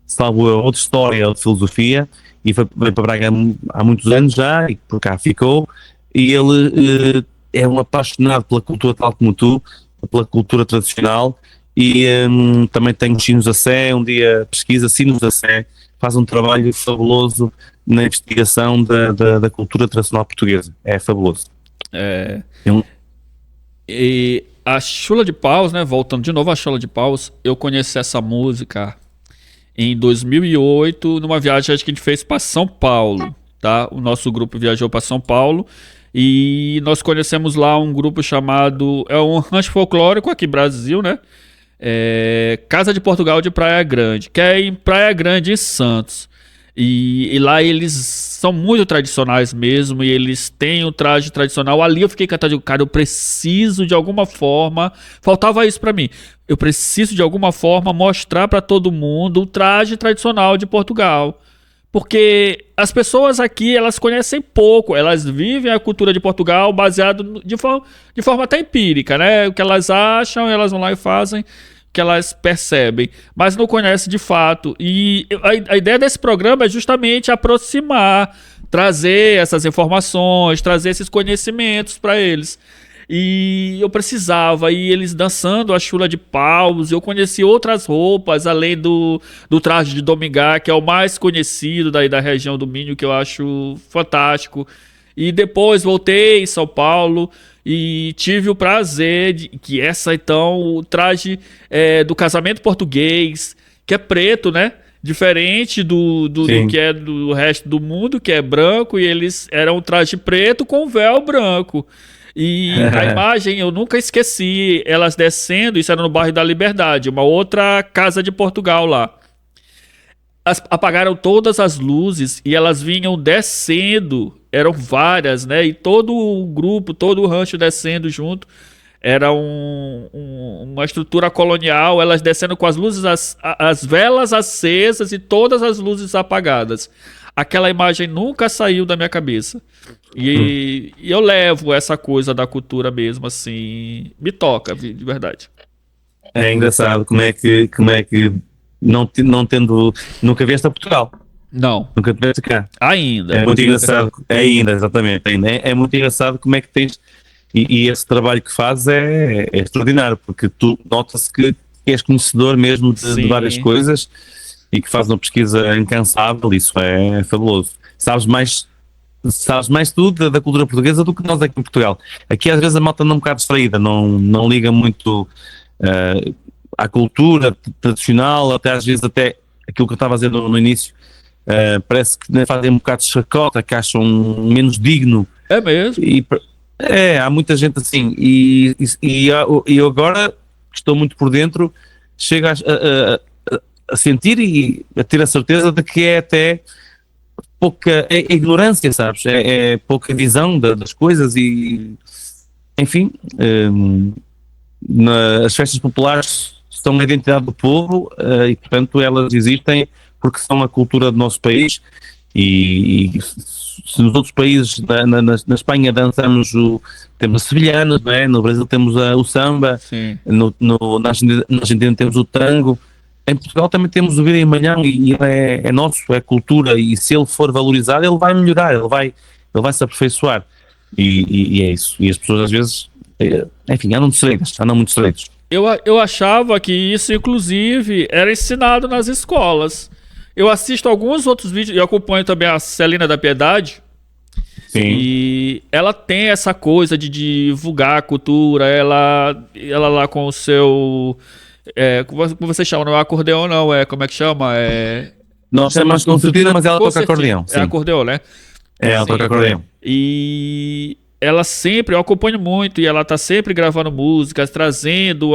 salvo erro, de História ou de Filosofia, e veio para Braga há muitos anos já, e por cá ficou, e ele é um apaixonado pela cultura tal como tu, pela cultura tradicional, e também tem os Sinos da Sé, um dia pesquisa Sinos da Sé, faz um trabalho fabuloso na investigação da cultura tradicional portuguesa, é fabuloso. E a Chula de Paus, né, voltando de novo à Chula de Paus, eu conheci essa música em 2008, numa viagem que a gente fez para São Paulo, tá? O nosso grupo viajou para São Paulo e nós conhecemos lá um grupo chamado, é um rancho folclórico aqui no Brasil, né? Casa de Portugal de Praia Grande, que é em Praia Grande, em Santos. E lá eles são muito tradicionais mesmo, e eles têm o traje tradicional. Ali eu fiquei cantando, cara, eu preciso de alguma forma, faltava isso pra mim, eu preciso de alguma forma mostrar pra todo mundo o traje tradicional de Portugal. Porque as pessoas aqui, elas conhecem pouco, elas vivem a cultura de Portugal baseado de forma até empírica, né? O que elas acham, elas vão lá e fazem o que elas percebem, mas não conhecem de fato. E a ideia desse programa é justamente aproximar, trazer essas informações, trazer esses conhecimentos para eles. E eu precisava, e eles dançando a Chula de Paus, eu conheci outras roupas, além do traje de Domingá, que é o mais conhecido daí da região do Minho, que eu acho fantástico. E depois voltei em São Paulo e tive o prazer de que o traje do casamento português, que é preto, né? Diferente do que é do resto do mundo, que é branco, e eles eram um traje preto com véu branco. E a imagem eu nunca esqueci, elas descendo, isso era no bairro da Liberdade, uma outra casa de Portugal lá. Apagaram todas as luzes e elas vinham descendo, eram várias, né? E todo o grupo, todo o rancho descendo junto. Era uma estrutura colonial, elas descendo com as luzes, as velas acesas e todas as luzes apagadas. Aquela imagem nunca saiu da minha cabeça. E eu levo essa coisa da cultura mesmo, assim, me toca, de verdade. É engraçado como é que não tendo, nunca vieste a Portugal. Não. Nunca tiveste cá. Ainda. É muito engraçado. Exatamente. É muito engraçado como é que tens. E esse trabalho que fazes é extraordinário, porque tu nota-se que és conhecedor mesmo de várias coisas e que fazes uma pesquisa incansável. Isso é fabuloso. Sabes mais tudo da cultura portuguesa do que nós aqui em Portugal. Aqui às vezes a malta anda um bocado distraída, não liga muito à cultura tradicional, até às vezes até aquilo que eu estava a dizer no início, parece que fazem um bocado de chacota, que acham menos digno. É mesmo? Há muita gente assim, e eu agora, que estou muito por dentro, chego a sentir e a ter a certeza de que é até pouca ignorância, sabes? É pouca visão das coisas e, enfim, as festas populares são a identidade do povo e, portanto, elas existem porque são a cultura do nosso país e se nos outros países, na Espanha temos a sevilhana, não é? No Brasil temos o samba, na Argentina temos o tango. Em Portugal também temos o Vira e Manhã e ele é nosso, é cultura, e se ele for valorizado ele vai melhorar, ele vai se aperfeiçoar e é isso. E as pessoas às vezes, enfim, andam muito distraídos. Eu achava que isso inclusive era ensinado nas escolas. Eu assisto alguns outros vídeos e acompanho também a Celina da Piedade. Sim. E ela tem essa coisa de divulgar a cultura, ela lá com o seu... como você chama? Não é acordeão, não. Como é que chama? Nós chamamos de concertina, mas ela toca acordeão. É acordeão, né? Ela toca acordeão. E ela sempre, eu acompanho muito, e ela tá sempre gravando músicas, trazendo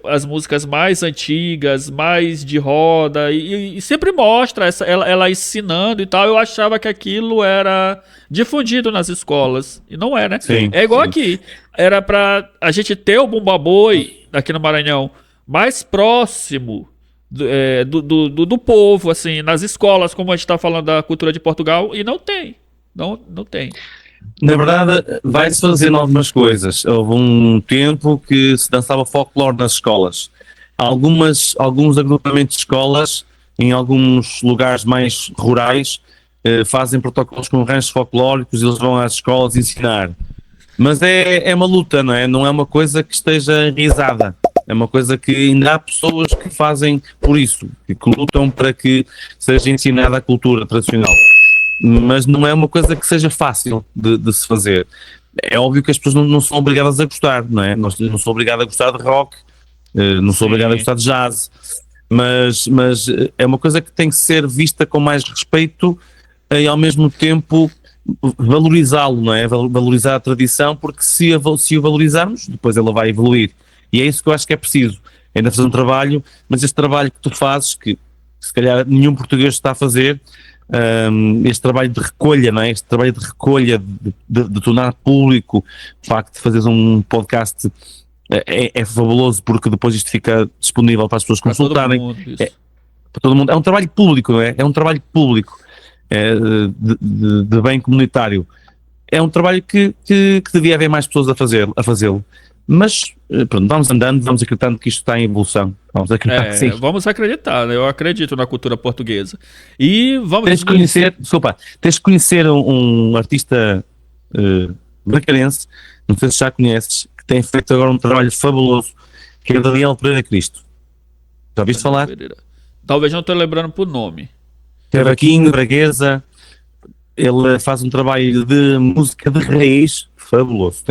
as músicas mais antigas, mais de roda, e sempre mostra ela ensinando e tal. Eu achava que aquilo era difundido nas escolas, e não é, né? Sim, é igual aqui. Era pra a gente ter o Bumba Boi aqui no Maranhão mais próximo do povo, assim, nas escolas, como a gente tá falando da cultura de Portugal, e não tem. Não tem. Na verdade, vai-se fazendo algumas coisas. Houve um tempo que se dançava folclore nas escolas. Alguns agrupamentos de escolas, em alguns lugares mais rurais, fazem protocolos com ranchos folclóricos e eles vão às escolas ensinar. Mas é uma luta, não é? Não é uma coisa que esteja enraizada. É uma coisa que ainda há pessoas que fazem por isso, que lutam para que seja ensinada a cultura tradicional. Mas não é uma coisa que seja fácil de se fazer. É óbvio que as pessoas não são obrigadas a gostar, não é? Não sou obrigado a gostar de rock, não sou obrigado a gostar de jazz, mas é uma coisa que tem que ser vista com mais respeito e ao mesmo tempo valorizá-lo, não é? Valorizar a tradição, porque se o valorizarmos, depois ela vai evoluir. E é isso que eu acho que é preciso. Ainda fazer um trabalho, mas este trabalho que tu fazes, que se calhar nenhum português está a fazer, este trabalho de recolha, não é? Este trabalho de recolha, de tornar público, o facto de fazeres um podcast é fabuloso, porque depois isto fica disponível para as pessoas consultarem. Para todo mundo. É um trabalho público, não é? É um trabalho público, de bem comunitário. É um trabalho que devia haver mais pessoas a fazê-lo. Mas, pronto, vamos andando, vamos acreditando que isto está em evolução. Vamos acreditar que sim. Vamos acreditar, né? Eu acredito na cultura portuguesa. E vamos... Tens de conhecer um artista bracarense, não sei se já conheces, que tem feito agora um trabalho fabuloso, que é o Daniel Pereira Cristo. Já ouviste falar? Talvez não estou lembrando por nome. Cavaquinho, Braguesa, ele faz um trabalho de música de raiz fabuloso.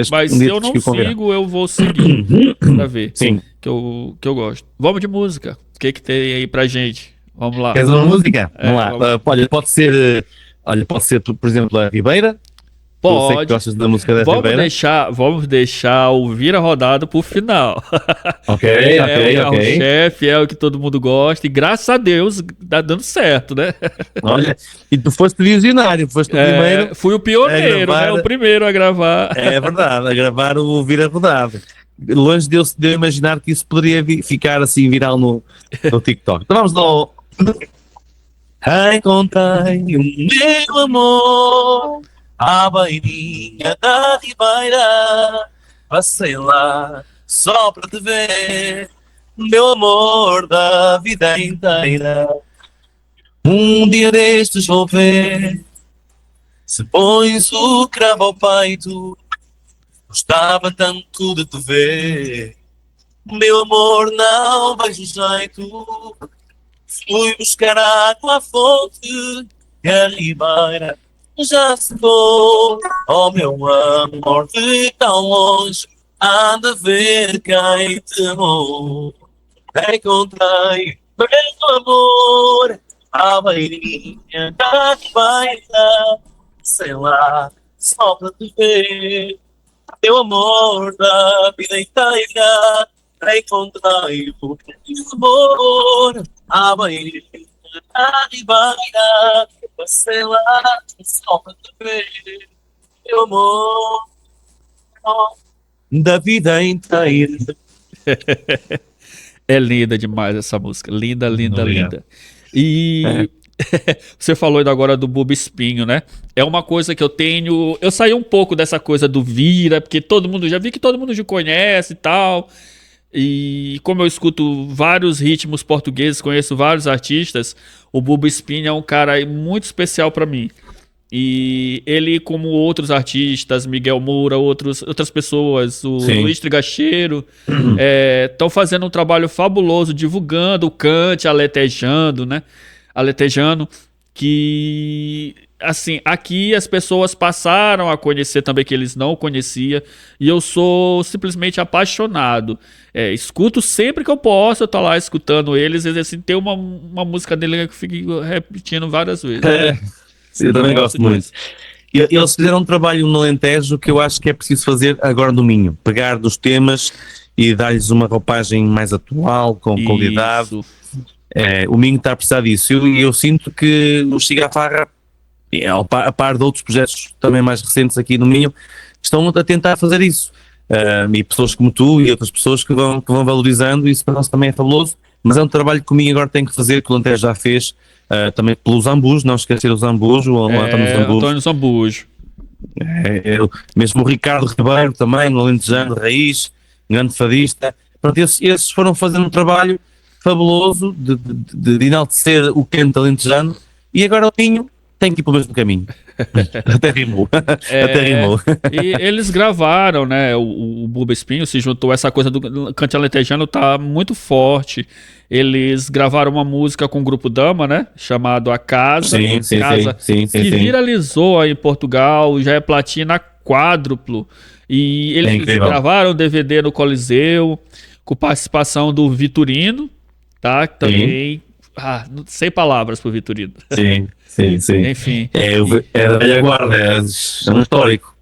Mas se eu não sigo, eu vou seguir para ver. Sim. Que eu gosto. Vamos de música. O que tem aí pra gente? Vamos lá. Queres uma música? Vamos lá. Olha, pode ser, por exemplo, a Ribeira. Eu sei que Pode. gostas da música da Ribeira. Vamos deixar o Vira Rodada pro final. Ok. É o chefe, é o que todo mundo gosta. E graças a Deus tá dando certo, né? Olha, e tu foste visionário, foste o primeiro. Fui o pioneiro, né? O primeiro a gravar. É verdade, a gravar o Vira Rodada. Longe de eu imaginar que isso poderia ficar assim viral no TikTok. Então vamos lá. Encontrei o meu amor à beirinha da Ribeira, passei lá só para te ver, meu amor da vida inteira. Um dia destes vou ver se pões o cravo ao peito, gostava tanto de te ver, meu amor, não vejo jeito. Fui buscar água à fonte e a ribeira já secou. Oh meu amor, de tão longe anda a ver quem te amou. Encontrei meu amor à beirinha da ribeira, sei lá, só para te ver, meu amor da vida inteira. Encontrei o meu amor à beirinha da ribeira, sei lá, só para te ver, meu amor da vida inteira. É linda demais essa música. Linda, linda, Obrigado. linda. E você falou ainda agora do Bubo Espinho, né? É uma coisa que eu tenho. Eu saí um pouco dessa coisa do Vira, porque já vi que todo mundo já conhece e tal. E como eu escuto vários ritmos portugueses, conheço vários artistas, o Bubo Espinho é um cara muito especial pra mim. E ele, como outros artistas, Miguel Moura, outras pessoas, o Sim. Luiz Trigacheiro, estão fazendo um trabalho fabuloso, divulgando o cante, aletejando, né? Aletejando, que, assim, aqui as pessoas passaram a conhecer também, que eles não conheciam, e eu sou simplesmente apaixonado. Escuto sempre que eu posso, eu tô lá escutando eles, e assim, tem uma música dele que eu fico repetindo várias vezes. Eu também gosto muito. E eles fizeram um trabalho no Alentejo que eu acho que é preciso fazer agora no Minho. Pegar dos temas e dar-lhes uma roupagem mais atual, com qualidade. Isso. O Minho está a precisar disso. E eu sinto que o Chigafarra, a par de outros projetos também mais recentes aqui no Minho, estão a tentar fazer isso. E pessoas como tu e outras pessoas que vão valorizando, isso para nós também é fabuloso. Mas é um trabalho que o Minho agora tem que fazer, que o Alentejo já fez. Também pelo Zambujo, não esquecer o Zambujo, o Antônio Zambujo. Antônio Zambujo. Mesmo o Ricardo Ribeiro também, no Alentejano, raiz, grande fadista. Pronto, esses foram fazendo um trabalho fabuloso de enaltecer o canto alentejano, e agora o Pinho tem que ir pelo mesmo caminho. Até rimou. Até rimou. E eles gravaram, né? O Buba Espinho se juntou. Essa coisa do cante alentejano tá muito forte. Eles gravaram uma música com o grupo Dama, né? Chamado A Casa. Sim. Que viralizou aí em Portugal. Já é platina quádruplo. E eles gravaram DVD no Coliseu, com participação do Vitorino, tá? Que também. Sem palavras pro Vitorino. Sim. Enfim. É da velha guarda, é um histórico.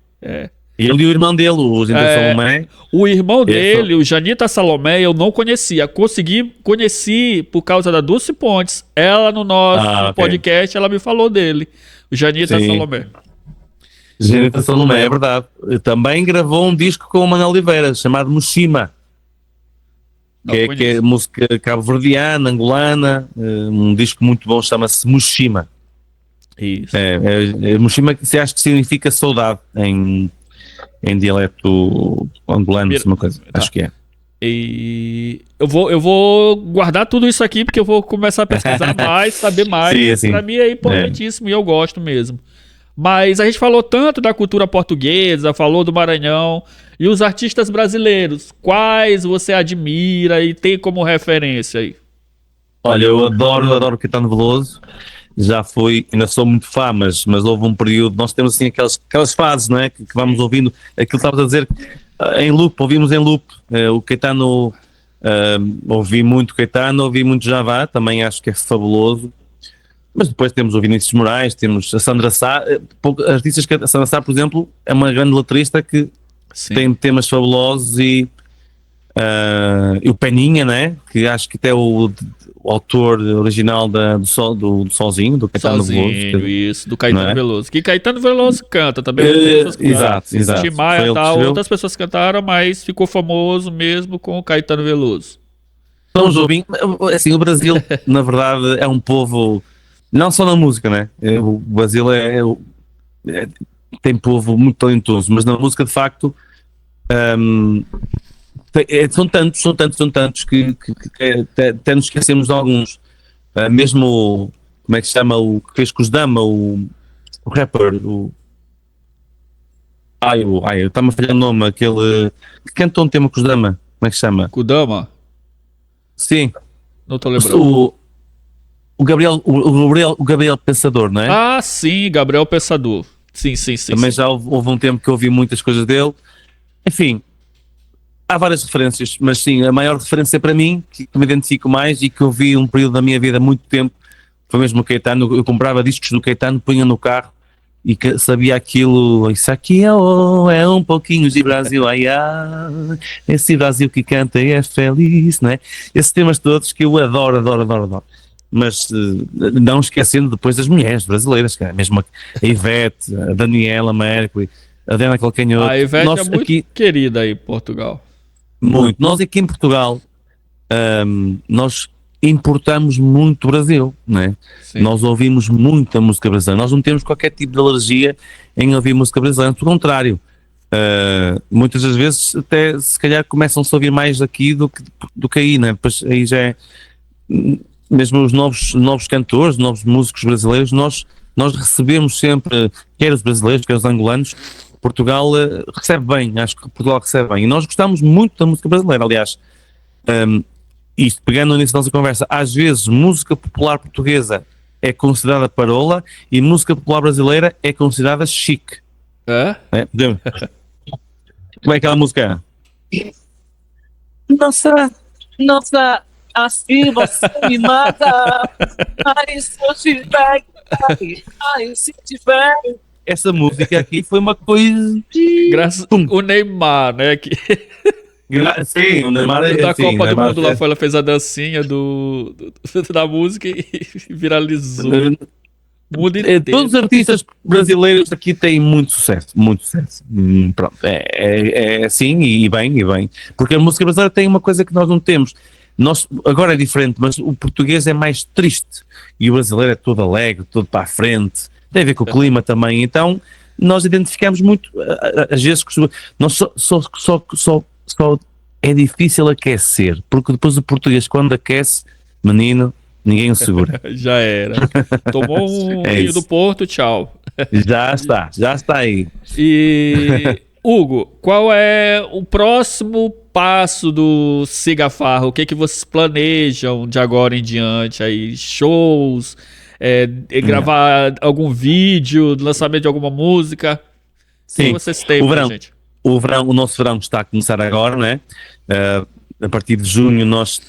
Ele e o irmão dele, o Janita Salomé. O irmão dele, o Janita Salomé, eu não conhecia. Conheci por causa da Dulce Pontes. Ela no nosso podcast, ela me falou dele. O Janita Salomé. Janita Salomé, é verdade. Também gravou um disco com o Manuel Oliveira, chamado Mushima. Que é música cabo-verdiana, angolana, um disco muito bom, chama-se Mushima. Isso. Mushima, que acho que significa saudade em dialeto angolano, uma coisa, acho que é. E eu vou guardar tudo isso aqui, porque eu vou começar a pesquisar mais, saber mais. Pra mim é importantíssimo e eu gosto mesmo. Mas a gente falou tanto da cultura portuguesa, falou do Maranhão, e os artistas brasileiros, quais você admira e tem como referência aí? Olha, eu adoro Caetano Veloso, já fui, ainda sou muito fã, mas houve um período, nós temos assim aquelas fases, não é, que vamos ouvindo, aquilo que estavas a dizer, ouvimos em loop, o Caetano, ouvi muito Caetano, ouvi muito Javá, também acho que é fabuloso. Mas depois temos o Vinícius Moraes, temos a Sandra Sá, artistas que a Sandra Sá, por exemplo, é uma grande letrista que tem temas fabulosos, e o Peninha, né? Que acho que até o autor original do Solzinho, do Caetano Veloso. Isso, do Caetano Veloso. Que Caetano Veloso canta também. Exato. Tim Maia e tal, outras pessoas cantaram, mas ficou famoso mesmo com o Caetano Veloso. São Jobim, assim, o Brasil, na verdade, é um povo... Não só na música, né? O Brasil tem povo muito talentoso, mas na música, de facto, são tantos que até nos esquecemos de alguns. Mesmo, como é que se chama, o que fez com os Dama, o rapper, está-me a falhar o nome, aquele que cantou um tema com os Dama, como é que se chama? Com o Dama? Sim. Não estou lembrando. O Gabriel Pensador, não é? Ah, sim, Gabriel Pensador. Sim. Também já houve um tempo que eu ouvi muitas coisas dele. Enfim, há várias referências, mas sim, a maior referência para mim, que me identifico mais e que eu vi um período da minha vida há muito tempo, foi mesmo o Caetano. Eu comprava discos do Caetano, punha no carro e sabia aquilo, isso aqui é um pouquinho de Brasil, esse Brasil que canta e é feliz, não é? Esses temas todos que eu adoro. Mas não esquecendo depois das mulheres brasileiras, cara. Mesmo a Ivete, a Daniela Mercury, a Diana Calcanhoto. A Ivete é muito querida aí em Portugal. Muito. Nós aqui em Portugal, nós importamos muito Brasil, não é? Nós ouvimos muita música brasileira. Nós não temos qualquer tipo de alergia em ouvir música brasileira, pelo contrário. Muitas das vezes até se calhar começam-se a ouvir mais aqui do que aí, né? Depois aí já é... Mesmo os novos cantores, novos músicos brasileiros, nós recebemos sempre, quer os brasileiros, quer os angolanos. Portugal recebe bem, acho que Portugal recebe bem, e nós gostamos muito da música brasileira. Aliás, isto pegando nisso da nossa conversa, às vezes música popular portuguesa é considerada parola e música popular brasileira é considerada chique. Como é aquela música? Nossa, assim você me mata. Ai, se eu tiver. Ai, se tiver. Essa música aqui foi uma coisa. Graças o Neymar, né? Sim, o Neymar é da assim, Copa do Neymar Mundo lá foi, ela fez a dancinha da música e viralizou. Todos os artistas brasileiros aqui têm muito sucesso. Pronto, é assim e bem. Porque a música brasileira tem uma coisa que nós não temos. Agora é diferente, mas o português é mais triste e o brasileiro é todo alegre, todo para a frente, tem a ver com o clima também. Então nós identificamos muito, às vezes, nós só é difícil aquecer, porque depois o português, quando aquece, menino, ninguém o segura. Já era. Tomou um É vinho isso. do Porto, tchau. Já está aí. E, Hugo, qual é o próximo passo do Siga Farra? O que que vocês planejam de agora em diante? Aí, shows, gravar algum vídeo, lançamento de alguma música? O que Sim, vocês têm o pra verão. gente? O nosso verão está a começar agora, não é? A partir de junho nós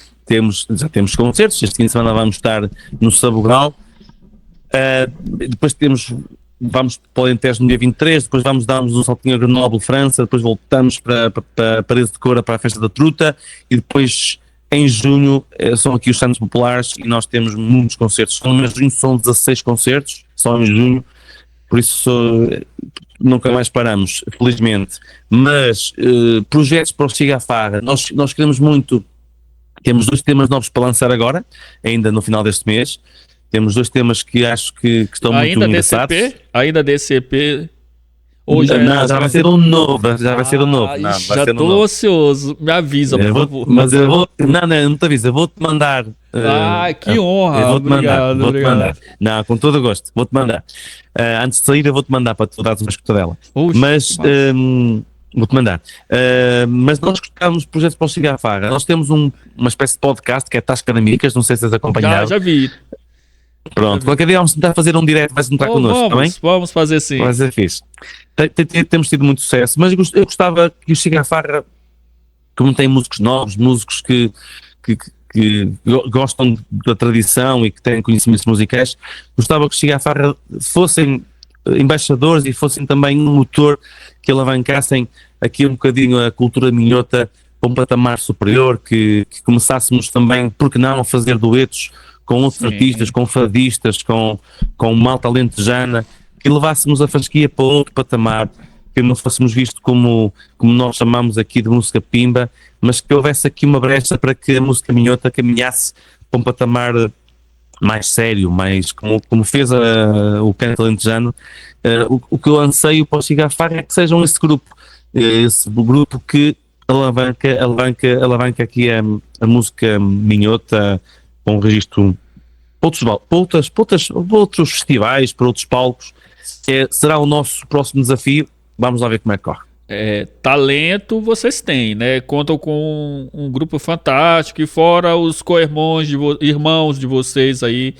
já temos concertos. Este fim de semana vamos estar no Sabugal. Depois vamos para o Alentejo no dia 23, depois darmos um saltinho a Grenoble, França, depois voltamos para Paredes de Coura para a Festa da Truta e depois em junho são aqui os Santos Populares e nós temos muitos concertos. Só no mês de junho são 16 concertos, só em junho, por isso nunca mais paramos, felizmente. Mas projetos para o Siga a Farra, nós queremos muito. Temos 2 temas novos para lançar agora, ainda no final deste mês. Temos 2 temas que acho que estão muito engraçados. Ainda desse EP? Ou Não, já vai ser um novo. Já vai ser um novo. Ai, Não, vai já ser um tô novo. ansioso. Me avisa, por favor. Mas eu vou. Não te aviso, eu vou-te mandar. Que honra. Eu vou-te mandar. Obrigado. Mandar. Não, com todo o gosto, vou-te mandar. Antes de sair, eu vou-te mandar para tu dares uma escutadela. Puxa, Mas. Vou-te mandar. Mas nós gostávamos de projetos para o Siga a Farra. Nós temos uma espécie de podcast que é Tasca de Amicas, não sei se tens acompanhado. já vi. Pronto, qualquer dia vamos tentar fazer um direto, vais entrar connosco, está bem? Vamos fazer sim. Vai ser fixe. Temos tido muito sucesso, mas eu gostava que o Siga a Farra, como tem músicos novos, músicos que gostam da tradição e que têm conhecimentos musicais, gostava que o Siga a Farra fossem embaixadores e fossem também um motor que alavancassem aqui um bocadinho a cultura minhota para um patamar superior, que começássemos também, porque não, a fazer duetos com outros artistas, com fadistas, com malta alentejana, que levássemos a fasquia para outro patamar, que não fôssemos visto como nós chamamos aqui de música pimba, mas que houvesse aqui uma brecha para que a música minhota caminhasse para um patamar mais sério, mais como fez o canto alentejano. O que eu anseio para o Siga a Farra é que sejam esse grupo que alavanca aqui a música minhota com um registro para outros festivais, para outros palcos. Será o nosso próximo desafio. Vamos lá ver como é que corre. Talento vocês têm, né? Contam com um grupo fantástico e fora os irmãos de vocês aí,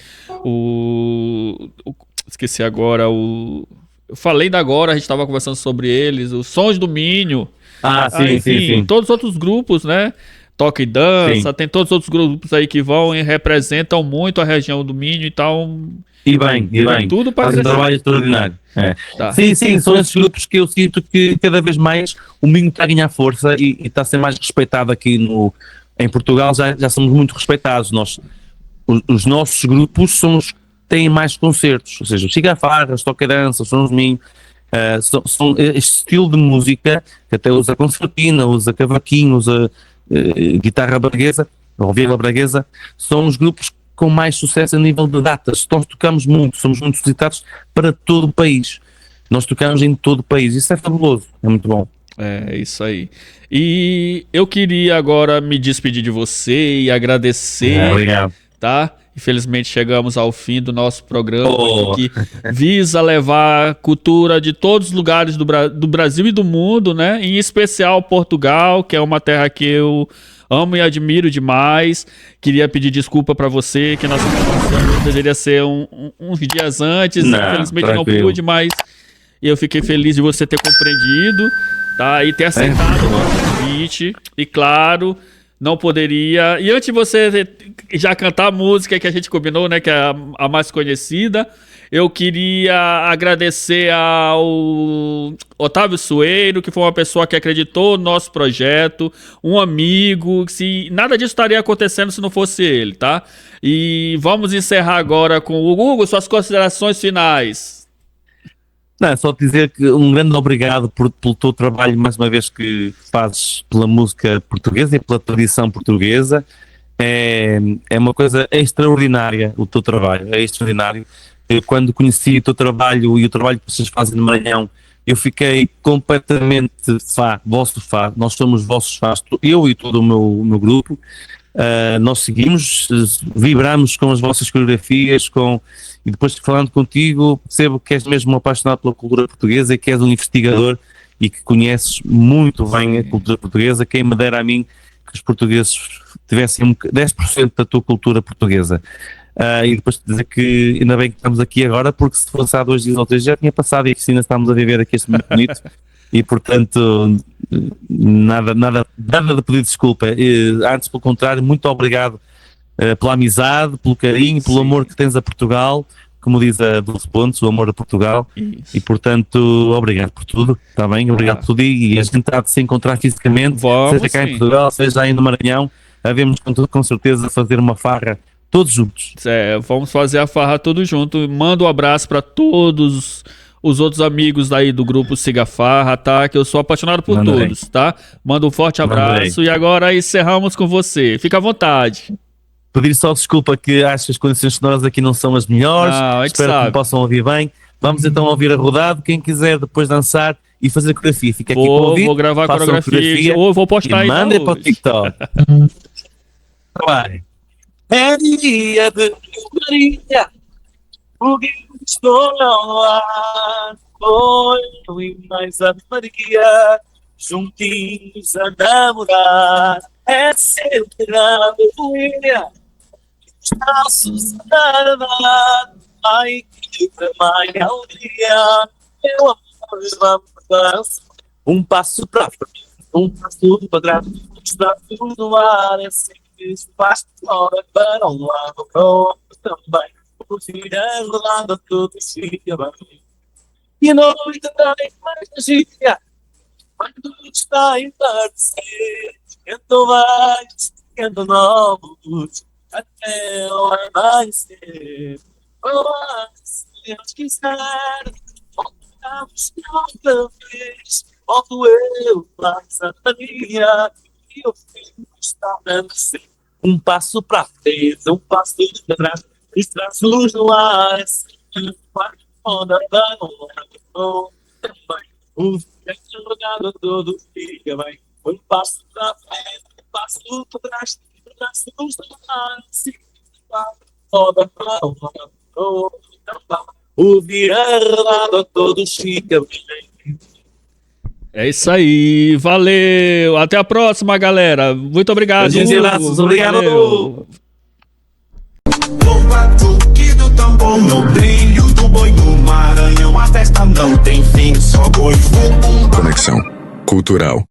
esqueci agora, eu falei da agora, a gente estava conversando sobre eles, os Sons do Minho. Sim. Todos os outros grupos, né? Toca e Dança, tem todos os outros grupos aí que vão e representam muito a região do Minho, então... E bem. Tudo para fazem um trabalho extraordinário. Tá. Sim, são esses grupos que eu sinto que cada vez mais o Minho está a ganhar força e está a ser mais respeitado aqui em Portugal, já somos muito respeitados. Os nossos grupos têm mais concertos, ou seja, o Siga a Farra, os Toca e Dança, os Sons do Minho, são este estilo de música que até usa concertina, usa cavaquinho, usa guitarra braguesa, ou viola braguesa, são os grupos com mais sucesso a nível de datas. Nós tocamos muito, somos muito visitados para todo o país. Nós tocamos em todo o país, isso é fabuloso, é muito bom. É isso aí. E eu queria agora me despedir de você e agradecer, Obrigado. tá? Infelizmente chegamos ao fim do nosso programa que visa levar cultura de todos os lugares do Brasil e do mundo, né? Em especial Portugal, que é uma terra que eu amo e admiro demais. Queria pedir desculpa para você, que nossa conversa deveria ser uns dias antes. Infelizmente tranquilo. Não pude, mas eu fiquei feliz de você ter compreendido, tá? E ter aceitado o nosso convite. E claro, não poderia... E antes de você já cantar a música que a gente combinou, né? Que é a mais conhecida, eu queria agradecer ao Otávio Sueiro, que foi uma pessoa que acreditou no nosso projeto, um amigo, nada disso estaria acontecendo se não fosse ele, tá? E vamos encerrar agora com o Hugo, suas considerações finais. Não, só te dizer que um grande obrigado pelo teu trabalho, mais uma vez, que fazes pela música portuguesa e pela tradição portuguesa. É uma coisa extraordinária o teu trabalho, é extraordinário, Eu, quando conheci o teu trabalho e o trabalho que vocês fazem no Maranhão, eu fiquei completamente vosso fã. Nós somos vossos fãs, eu e todo o meu grupo. Nós seguimos, vibramos com as vossas coreografias, e depois falando contigo, percebo que és mesmo um apaixonado pela cultura portuguesa e que és um investigador e que conheces muito bem a cultura portuguesa. Quem me dera a mim que os portugueses tivessem 10% da tua cultura portuguesa. E depois dizer que ainda bem que estamos aqui agora, porque se fosse há 2 dias ou 3 já tinha passado e que ainda estamos a viver aqui este momento bonito. E portanto, nada de pedir desculpa. Antes, pelo contrário, muito obrigado pela amizade, pelo carinho, pelo amor que tens a Portugal, como diz a 12 Pontos, o amor a Portugal. Isso. E portanto, obrigado por tudo, está bem? Obrigado por tudo. E a gente há de se encontrar fisicamente, seja cá em Portugal, seja aí no Maranhão. Havemos com certeza fazer uma farra todos juntos. Vamos fazer a farra todos juntos. Manda um abraço para todos os outros amigos aí do grupo Siga Farra, tá? Que eu sou apaixonado por todos, tá? Manda um forte abraço e agora encerramos com você. Fica à vontade. Pedir só desculpa que acho que as condições sonoras aqui não são as melhores. Espero que me possam ouvir bem. Vamos então ouvir a rodada. Quem quiser depois dançar e fazer coreografia, fica aqui para ouvir. Vou gravar a coreografia ou vou postar aí. Manda para o TikTok. Vai. É dia de Maria. Foguinho estou no ar, foi e mais a Maria, juntinhos a namorar, é sempre na família, braços a dar, ai que tamanha alegria, meu amor, vamos dançar, um passo para frente, um passo para trás, está tudo no ar, é sempre faz fora para um lado, para o outro também. Rodando tudo fica bem. E a noite também mais magia. Quando está a entardecer, então vai esquecendo novos até o amanhecer. Oh, se Deus quiser, voltamos outra vez. Volto eu, passa a Maria, e o filho está a nascer. Um passo para frente, um passo para trás. Os braços no ar, foda da lua, também. O vento jogado todo fica bem. Um passo pra frente, um passo pra trás, os braços no ar, foda da lua, também. O virado todo fica bem. É isso aí, valeu. Até a próxima, galera. Muito obrigado. Obrigado. No batuque do tambor, no brilho do boi do Maranhão, a festa não tem fim, só boi. Conexão Cultural.